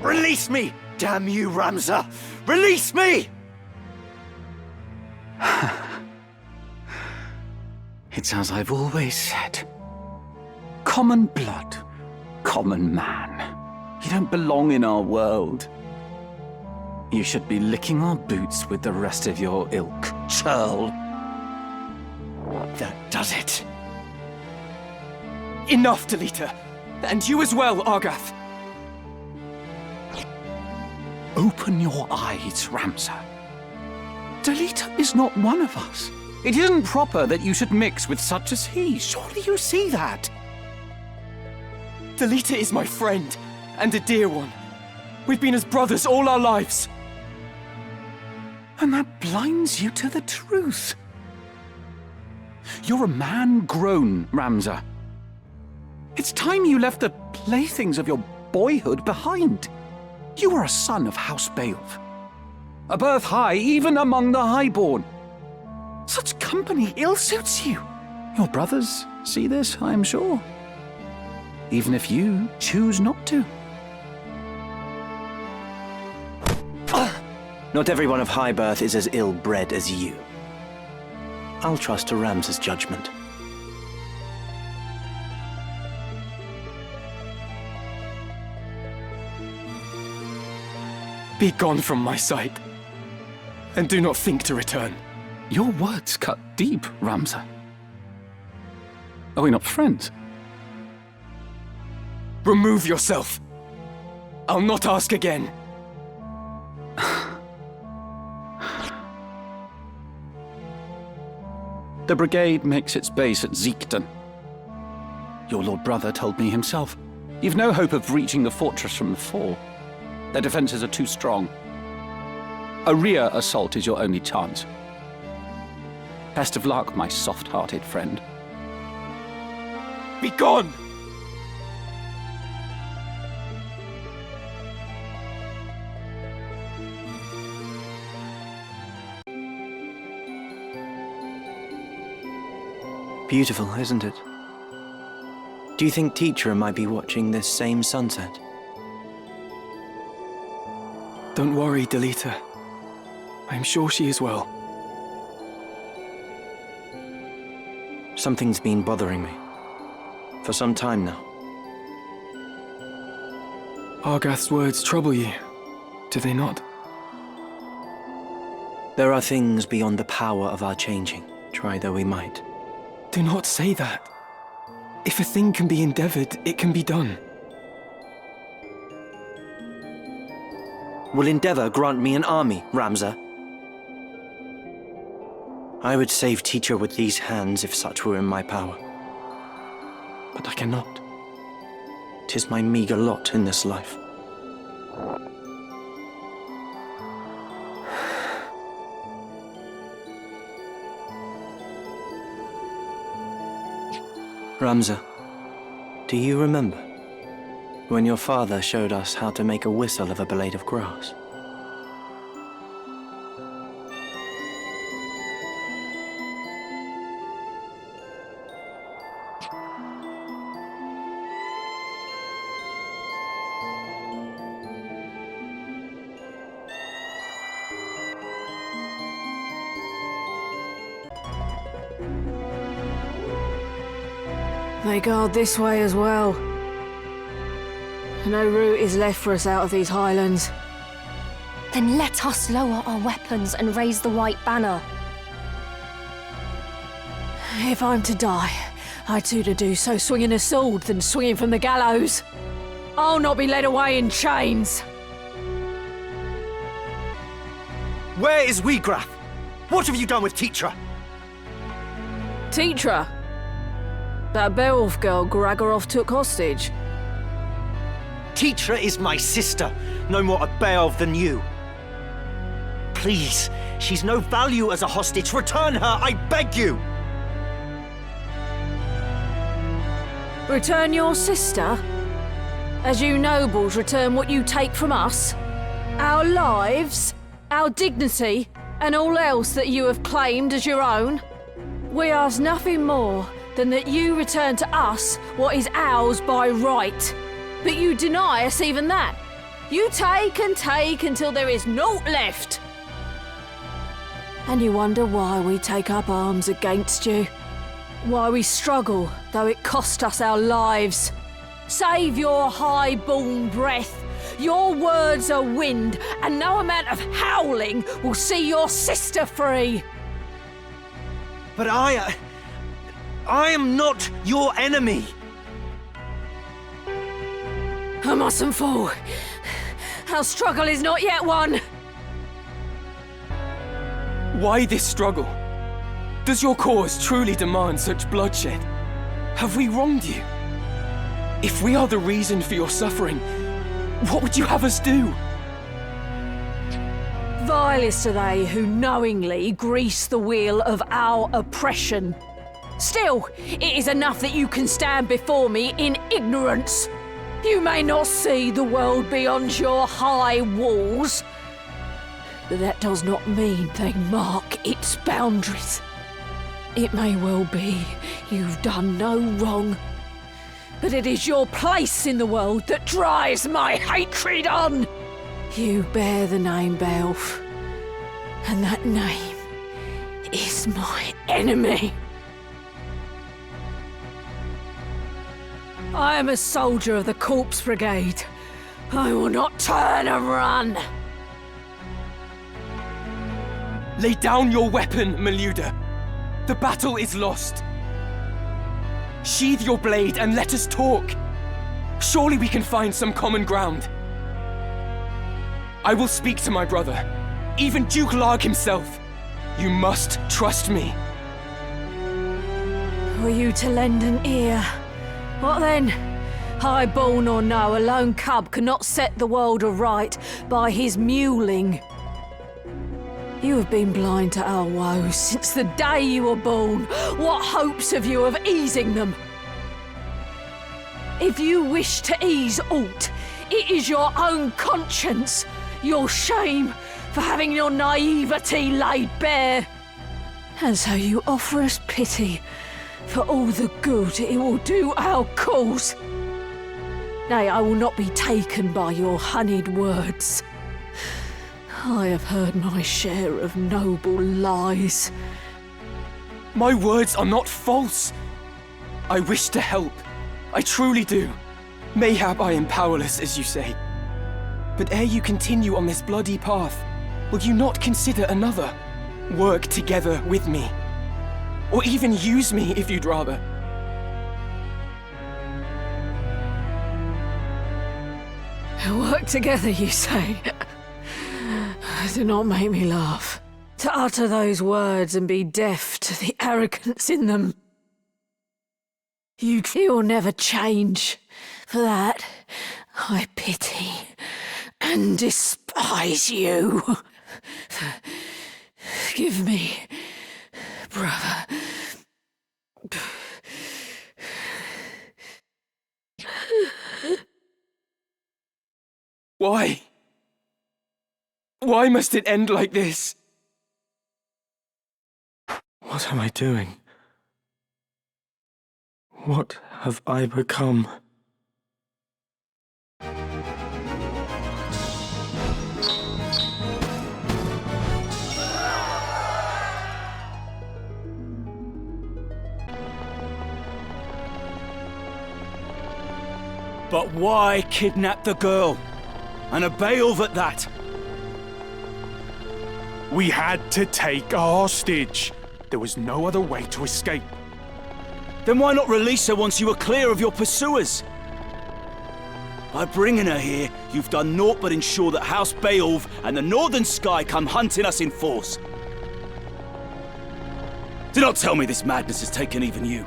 Speaker 15: Release me! Damn you, Ramza! Release me!
Speaker 16: It's as I've always said. Common blood, common man. You don't belong in our world. You should be licking our boots with the rest of your ilk, churl.
Speaker 15: That does it.
Speaker 7: Enough, Delita. And you as well, Argath.
Speaker 16: Open your eyes, Ramza. Delita is not one of us. It isn't proper that you should mix with such as he. Surely you see that.
Speaker 7: Delita is my friend, and a dear one. We've been as brothers all our lives.
Speaker 16: And that blinds you to the truth. You're a man grown, Ramza. It's time you left the playthings of your boyhood behind. You are a son of House Beowulf. A birth high even among the highborn. Such company ill suits you. Your brothers see this, I am sure. Even if you choose not to.
Speaker 15: Not everyone of high birth is as ill-bred as you. I'll trust to Ramza's judgment.
Speaker 7: Be gone from my sight, and do not think to return.
Speaker 16: Your words cut deep, Ramza. Are we not friends?
Speaker 7: Remove yourself. I'll not ask again.
Speaker 16: The brigade makes its base at Ziekten. Your lord brother told me himself. You've no hope of reaching the fortress from the fore. Their defenses are too strong. A rear assault is your only chance. Best of luck, my soft-hearted friend.
Speaker 7: Be gone!
Speaker 15: Beautiful, isn't it? Do you think Chapitre might be watching this same sunset?
Speaker 7: Don't worry, Delita. I'm sure she is well.
Speaker 15: Something's been bothering me. For some time now.
Speaker 7: Argath's words trouble you, do they not?
Speaker 15: There are things beyond the power of our changing, try though we might.
Speaker 7: Do not say that. If a thing can be endeavored, it can be done.
Speaker 15: Will endeavor grant me an army, Ramza? I would save Teacher with these hands if such were in my power. But I cannot. 'Tis my meager lot in this life. Ramza, do you remember when your father showed us how to make a whistle of a blade of grass?
Speaker 22: They guard this way as well. No route is left for us out of these highlands.
Speaker 3: Then let us lower our weapons and raise the white banner.
Speaker 22: If I'm to die, I'd sooner do so swinging a sword than swinging from the gallows. I'll not be led away in chains.
Speaker 15: Where is Wheagraff? What have you done with Teacher?
Speaker 22: Teacher? That Beowulf girl Gragoroth took hostage.
Speaker 15: Teacher is my sister, no more a Beowulf than you. Please, she's no value as a hostage. Return her, I beg you!
Speaker 22: Return your sister? As you nobles return what you take from us? Our lives, our dignity, and all else that you have claimed as your own? We ask nothing more than that you return to us what is ours by right. But you deny us even that. You take and take until there is naught left. And you wonder why we take up arms against you. Why we struggle, though it cost us our lives. Save your high-born breath. Your words are wind, and no amount of howling will see your sister free.
Speaker 15: But I am not your enemy.
Speaker 22: I mustn't fall. Our struggle is not yet won.
Speaker 7: Why this struggle? Does your cause truly demand such bloodshed? Have we wronged you? If we are the reason for your suffering, what would you have us do?
Speaker 22: Vilest are they who knowingly grease the wheel of our oppression. Still, it is enough that you can stand before me in ignorance. You may not see the world beyond your high walls, but that does not mean they mark its boundaries. It may well be you've done no wrong, but it is your place in the world that drives my hatred on. You bear the name Beowulf, and that name is my enemy. I am a soldier of the Corpse Brigade. I will not turn and run.
Speaker 7: Lay down your weapon, Meluda. The battle is lost. Sheathe your blade and let us talk. Surely we can find some common ground. I will speak to my brother, even Duke Larg himself. You must trust me.
Speaker 22: Were you to lend an ear? What then? High-born or no, a lone cub cannot set the world aright by his mewling. You have been blind to our woes since the day you were born. What hopes have you of easing them? If you wish to ease aught, it is your own conscience, your shame for having your naivety laid bare. And so you offer us pity for all the good it will do our cause. Nay, I will not be taken by your honeyed words. I have heard my share of noble lies.
Speaker 7: My words are not false. I wish to help. I truly do. Mayhap I am powerless, as you say, But ere you continue on this bloody path, will you not consider another? Work together with me. Or even use me if you'd rather.
Speaker 22: Work together, you say? Do not make me laugh. To utter those words and be deaf to the arrogance in them. You'll never change. For that, I pity and despise you. Forgive me, brother.
Speaker 7: Why? Why must it end like this? What am I doing? What have I become?
Speaker 19: But why kidnap the girl? And a Beowulf at that?
Speaker 10: We had to take a hostage. There was no other way to escape.
Speaker 19: Then why not release her once you were clear of your pursuers? By bringing her here, you've done naught but ensure that House Beowulf and the Northern Sky come hunting us in force. Do not tell me this madness has taken even you.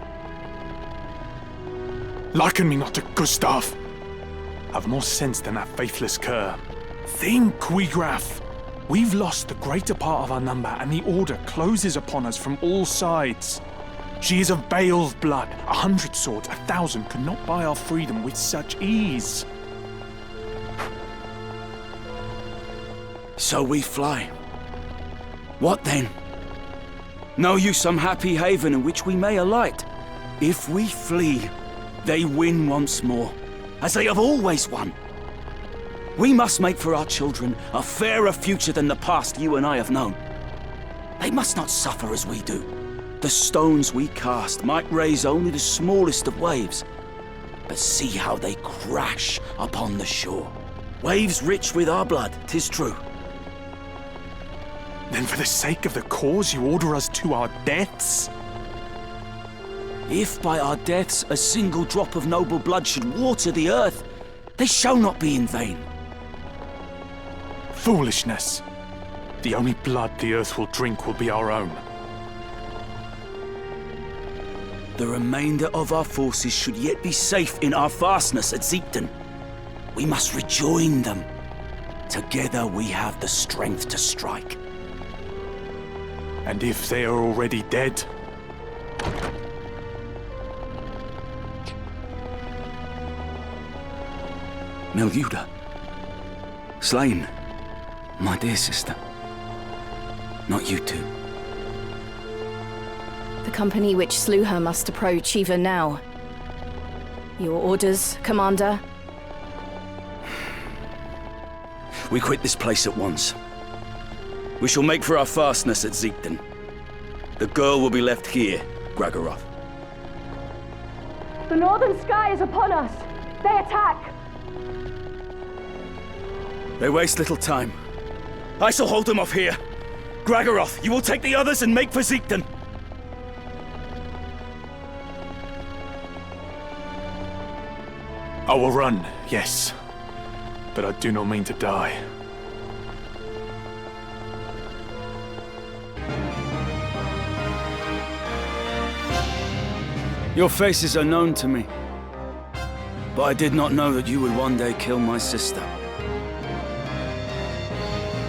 Speaker 10: Liken me not to Gustav. I've more sense than that faithless cur. Think, Wigraf. We've lost the greater part of our number, and the Order closes upon us from all sides. She is of Beowulf blood. 100 swords, 1,000 could not buy our freedom with such ease.
Speaker 19: So we fly. What then? Know you some happy haven in which we may alight? If we flee, they win once more, as they have always won. We must make for our children a fairer future than the past you and I have known. They must not suffer as we do. The stones we cast might raise only the smallest of waves, but see how they crash upon the shore. Waves rich with our blood, 'tis true.
Speaker 10: Then for the sake of the cause you order us to our deaths?
Speaker 19: If by our deaths a single drop of noble blood should water the earth, they shall not be in vain.
Speaker 10: Foolishness. The only blood the earth will drink will be our own.
Speaker 19: The remainder of our forces should yet be safe in our fastness at Zieten. We must rejoin them. Together we have the strength to strike.
Speaker 10: And if they are already dead?
Speaker 19: Meljuda, slain, my dear sister. Not you two.
Speaker 6: The company which slew her must approach even now. Your orders, Commander?
Speaker 19: We quit this place at once. We shall make for our fastness at Zieten. The girl will be left here, Gragaroth.
Speaker 2: The Northern Sky is upon us. They attack.
Speaker 19: They waste little time. I shall hold them off here. Gragaroth, you will take the others and make for Zieten.
Speaker 10: I will run, yes. But I do not mean to die.
Speaker 19: Your faces are known to me. But I did not know that you would one day kill my sister.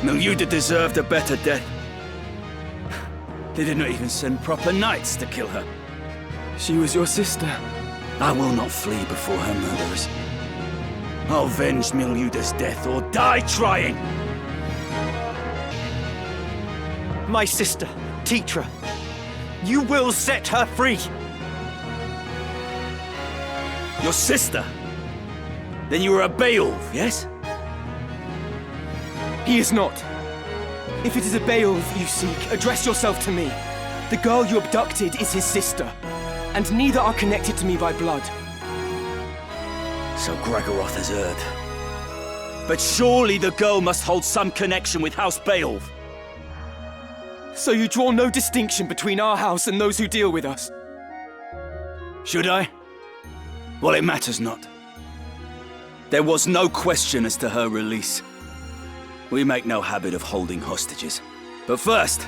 Speaker 19: Meljuda deserved a better death. They did not even send proper knights to kill her.
Speaker 7: She was your sister.
Speaker 19: I will not flee before her murderers. I'll avenge Meljuda's death or die trying!
Speaker 15: My sister, Chapitre. You will set her free!
Speaker 19: Your sister? Then you are a Beowulf, yes?
Speaker 7: He is not. If it is a Beowulf you seek, address yourself to me. The girl you abducted is his sister, and neither are connected to me by blood.
Speaker 19: So Gragaroth has erred. But surely the girl must hold some connection with House Beowulf.
Speaker 7: So you draw no distinction between our house and those who deal with us?
Speaker 19: Should I? Well, it matters not. There was no question as to her release. We make no habit of holding hostages. But first,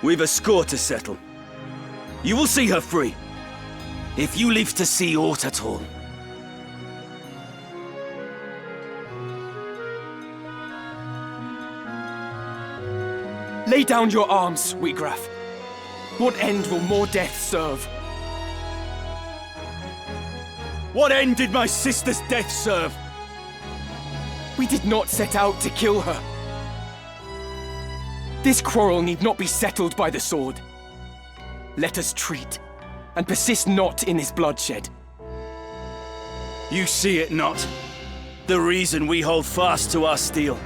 Speaker 19: we've a score to settle. You will see her free, if you live to see aught at all.
Speaker 7: Lay down your arms, Wheatgraf. What end will more death serve?
Speaker 19: What end did my sister's death serve?
Speaker 7: We did not set out to kill her. This quarrel need not be settled by the sword. Let us treat, and persist not in this bloodshed.
Speaker 19: You see it not? The reason we hold fast to our steel.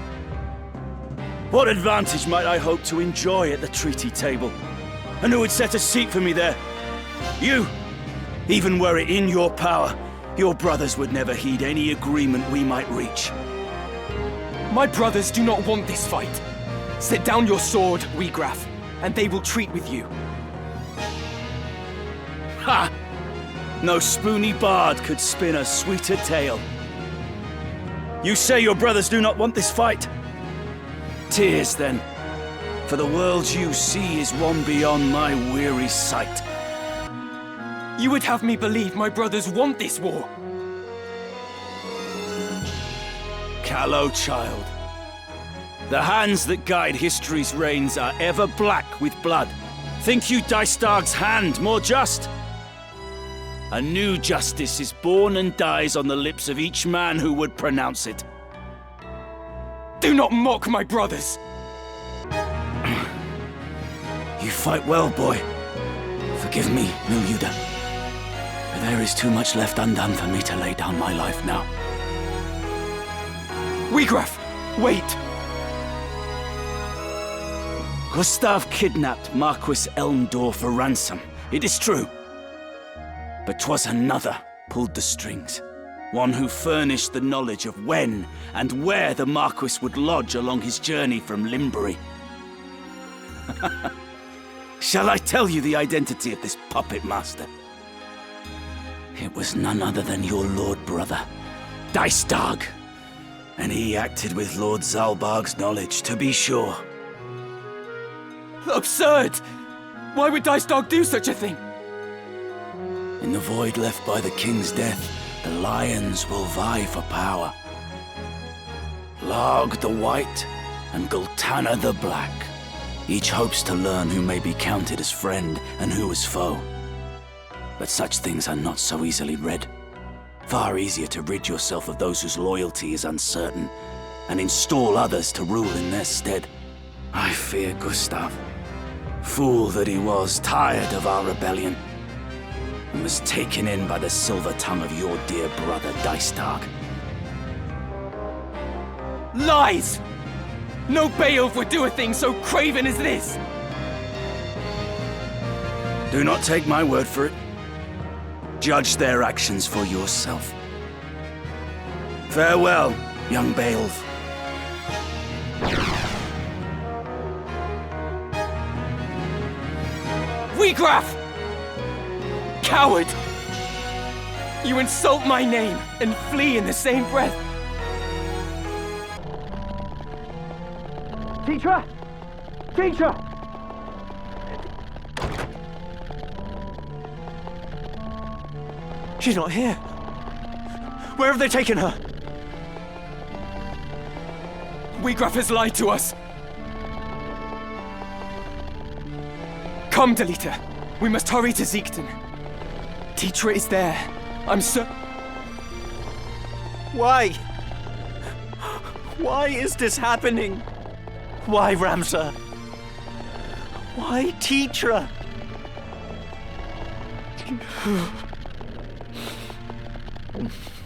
Speaker 19: What advantage might I hope to enjoy at the treaty table? And who would set a seat for me there? You! Even were it in your power, your brothers would never heed any agreement we might reach.
Speaker 7: My brothers do not want this fight. Set down your sword, Wheatgraf, and they will treat with you.
Speaker 19: Ha! No spoony bard could spin a sweeter tale. You say your brothers do not want this fight? Tears, then, for the world you see is one beyond my weary sight.
Speaker 7: You would have me believe my brothers want this war?
Speaker 19: Callow child. The hands that guide history's reins are ever black with blood. Think you Dystarg's hand more just? A new justice is born and dies on the lips of each man who would pronounce it.
Speaker 7: Do not mock my brothers!
Speaker 19: You fight well, boy. Forgive me, Miluda. But there is too much left undone for me to lay down my life now.
Speaker 7: Wheatgraf, wait!
Speaker 19: Gustav kidnapped Marquis Elmdor for ransom, it is true. But 'twas another pulled the strings. One who furnished the knowledge of when and where the Marquis would lodge along his journey from Limbury. Shall I tell you the identity of this puppet master? It was none other than your lord brother, Dystarg. And he acted with Lord Zalbarg's knowledge, to be sure.
Speaker 7: Absurd! Why would Dystarg do such a thing?
Speaker 19: In the void left by the king's death, the lions will vie for power. Larg the White and Gultana the Black. Each hopes to learn who may be counted as friend and who as foe. But such things are not so easily read. Far easier to rid yourself of those whose loyalty is uncertain, and install others to rule in their stead. I fear Gustav. Fool that he was, tired of our rebellion, and was taken in by the silver tongue of your dear brother Dystarg.
Speaker 7: Lies! No Beowulf would do a thing so craven as this!
Speaker 19: Do not take my word for it. Judge their actions for yourself. Farewell, young Beowulf.
Speaker 7: Wheatgraf! Coward! You insult my name and flee in the same breath. Teacher! Teacher! She's not here. Where have they taken her? Wheatgraf has lied to us. Come, Delita. We must hurry to Ziekten. Teacher is there. I'm so...
Speaker 20: Why? Why is this happening? Why, Ramsar? Why, Teacher?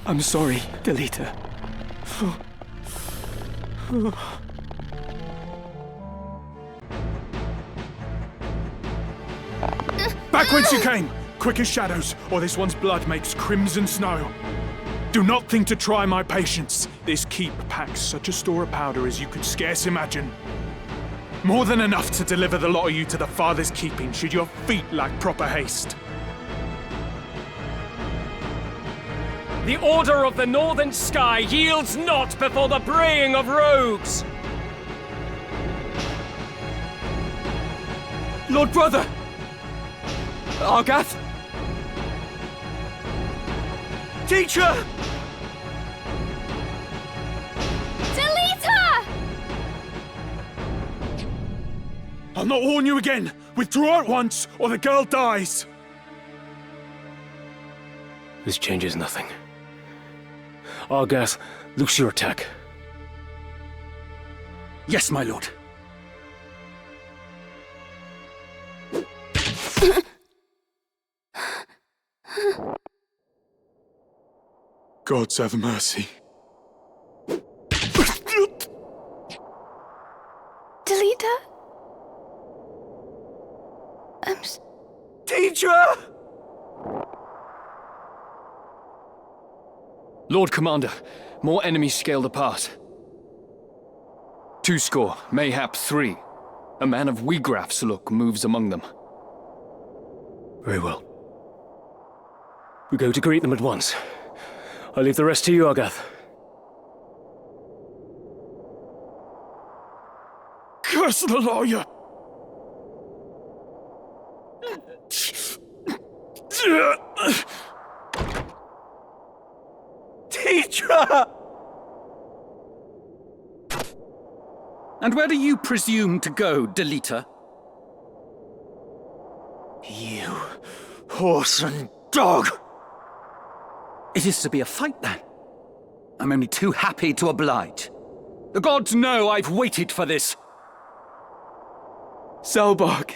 Speaker 7: I'm sorry, Delita.
Speaker 10: Back whence you came! Quick as shadows, or this one's blood makes crimson snow. Do not think to try my patience. This keep packs such a store of powder as you could scarce imagine. More than enough to deliver the lot of you to the Father's keeping, should your feet lack proper haste.
Speaker 1: The Order of the Northern Sky yields not before the braying of rogues!
Speaker 7: Lord Brother! Argath! Teacher!
Speaker 2: Delita!
Speaker 10: I'll not warn you again! Withdraw at once, or the girl dies!
Speaker 5: This changes nothing. Argath, loose your attack.
Speaker 16: Yes, my lord.
Speaker 10: Gods have mercy.
Speaker 6: Delita?
Speaker 7: Teacher!
Speaker 18: Lord Commander, more enemies scale the pass. 2 mayhap 3. A man of Wiegraf's look moves among them.
Speaker 5: Very well. We go to greet them at once. I leave the rest to you, Argath.
Speaker 10: Curse the lawyer!
Speaker 7: Teacher!
Speaker 16: And where do you presume to go, Delita?
Speaker 19: You horse and dog!
Speaker 16: It is to be a fight, then. I'm only too happy to oblige. The gods know I've waited for this.
Speaker 7: Zalbarg.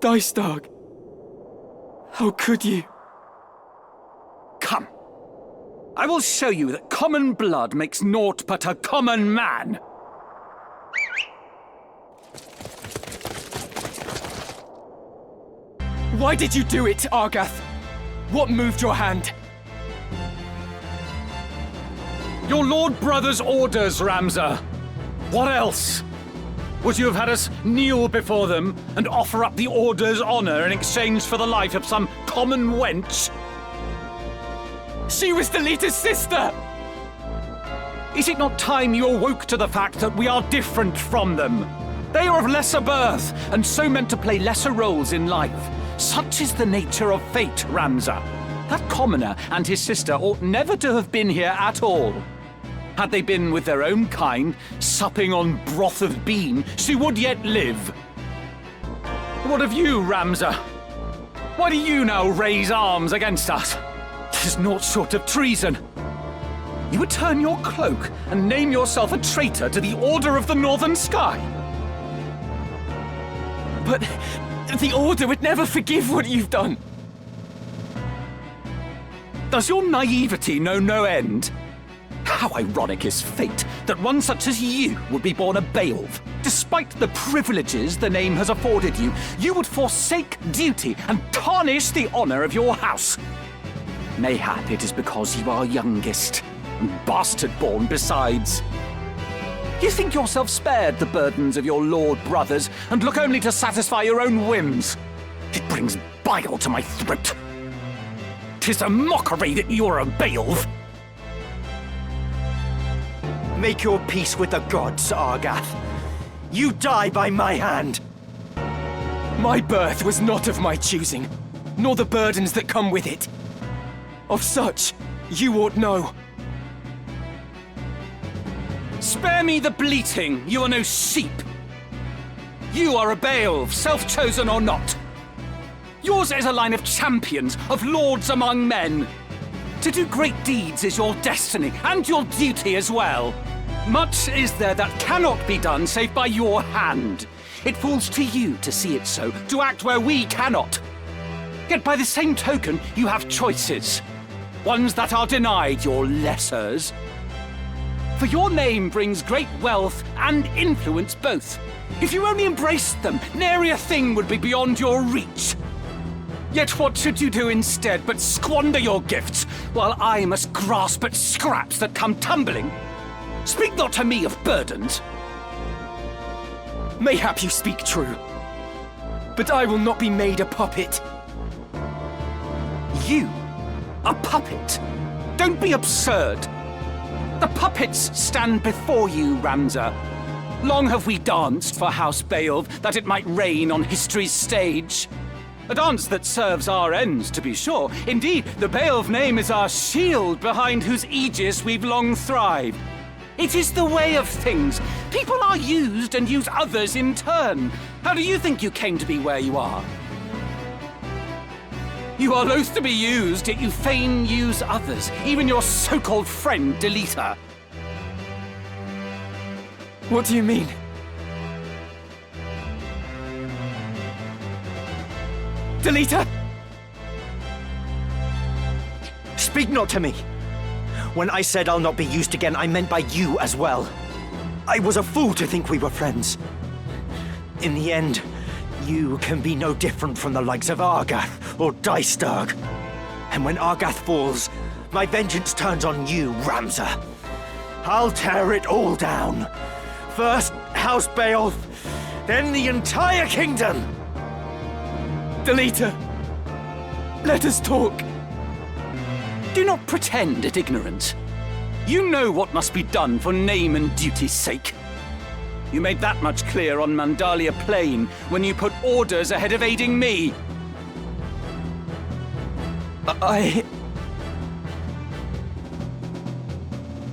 Speaker 7: Dystag. How could you?
Speaker 16: Come. I will show you that common blood makes naught but a common man.
Speaker 7: Why did you do it, Argath? What moved your hand?
Speaker 16: Your lord brother's orders, Ramza. What else? Would you have had us kneel before them and offer up the order's honor in exchange for the life of some common wench?
Speaker 7: She was Delita's sister!
Speaker 16: Is it not time you awoke to the fact that we are different from them? They are of lesser birth, and so meant to play lesser roles in life. Such is the nature of fate, Ramza. That commoner and his sister ought never to have been here at all. Had they been with their own kind, supping on broth of bean, she would yet live. What of you, Ramza? Why do you now raise arms against us? 'Tis naught short of treason. You would turn your cloak and name yourself a traitor to the Order of the Northern Sky.
Speaker 7: But the Order would never forgive what you've done.
Speaker 16: Does your naivety know no end? How ironic is fate that one such as you would be born a Beowulf. Despite the privileges the name has afforded you, you would forsake duty and tarnish the honor of your house. Mayhap it is because you are youngest, and bastard-born besides. You think yourself spared the burdens of your lord brothers, and look only to satisfy your own whims. It brings bile to my throat. 'Tis a mockery that you're a Beowulf.
Speaker 15: Make your peace with the gods, Argath. You die by my hand.
Speaker 7: My birth was not of my choosing, nor the burdens that come with it. Of such, you ought know.
Speaker 16: Spare me the bleating, you are no sheep. You are a Beowulf, self-chosen or not. Yours is a line of champions, of lords among men. To do great deeds is your destiny, and your duty as well. Much is there that cannot be done save by your hand. It falls to you to see it so, to act where we cannot. Yet by the same token, you have choices. Ones that are denied your lessers. For your name brings great wealth and influence both. If you only embraced them, nary a thing would be beyond your reach. Yet what should you do instead but squander your gifts, while I must grasp at scraps that come tumbling? Speak not to me of burdens.
Speaker 7: Mayhap you speak true, but I will not be made a puppet.
Speaker 16: You? A puppet? Don't be absurd. The puppets stand before you, Ramza. Long have we danced for House Beowulf that it might reign on history's stage. A dance that serves our ends, to be sure. Indeed, the Beowulf name is our shield behind whose aegis we've long thrived. It is the way of things. People are used and use others in turn. How do you think you came to be where you are? You are loath to be used, yet you fain use others, even your so-called friend, Delita.
Speaker 7: What do you mean? Delita!
Speaker 15: Speak not to me! When I said I'll not be used again, I meant by you as well. I was a fool to think we were friends. In the end, you can be no different from the likes of Argath or Dystarg. And when Argath falls, my vengeance turns on you, Ramza. I'll tear it all down. First House Beowulf, then the entire kingdom!
Speaker 7: Delita, let us talk.
Speaker 16: Do not pretend at ignorance. You know what must be done for name and duty's sake. You made that much clear on Mandalia Plain when you put orders ahead of aiding me.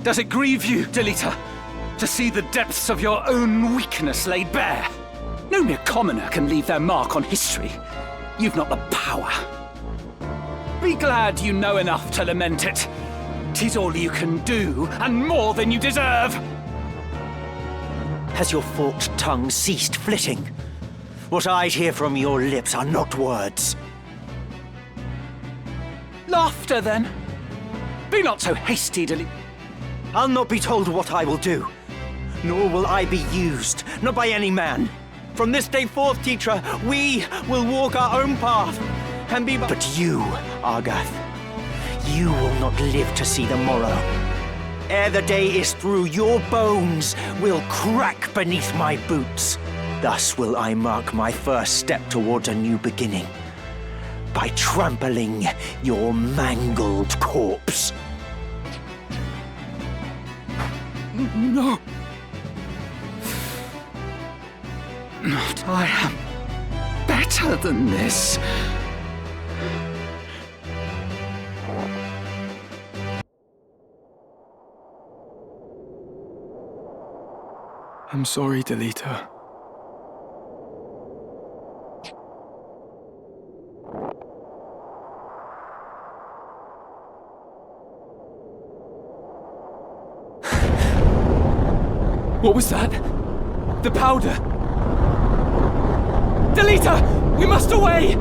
Speaker 16: Does it grieve you, Delita, to see the depths of your own weakness laid bare? No mere commoner can leave their mark on history. You've not the power. Be glad you know enough to lament it. 'Tis all you can do, and more than you deserve.
Speaker 15: Has your forked tongue ceased flitting? What I'd hear from your lips are not words.
Speaker 16: Laughter, then. Be not so hasty,
Speaker 15: I'll not be told what I will do. Nor will I be used, not by any man. From this day forth, teacher, we will walk our own path, and be But you, Argath, you will not live to see the morrow. Ere the day is through, your bones will crack beneath my boots. Thus will I mark my first step towards a new beginning, by trampling your mangled corpse.
Speaker 16: No. Not I am better than this.
Speaker 7: I'm sorry, Delita. What was that? The powder! Delita! We must away!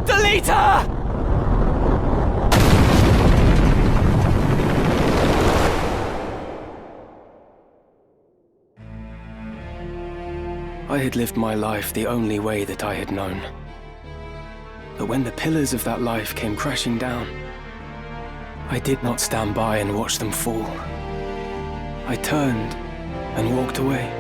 Speaker 7: Delita! I had lived my life the only way that I had known. But when the pillars of that life came crashing down, I did not stand by and watch them fall. I turned and walked away.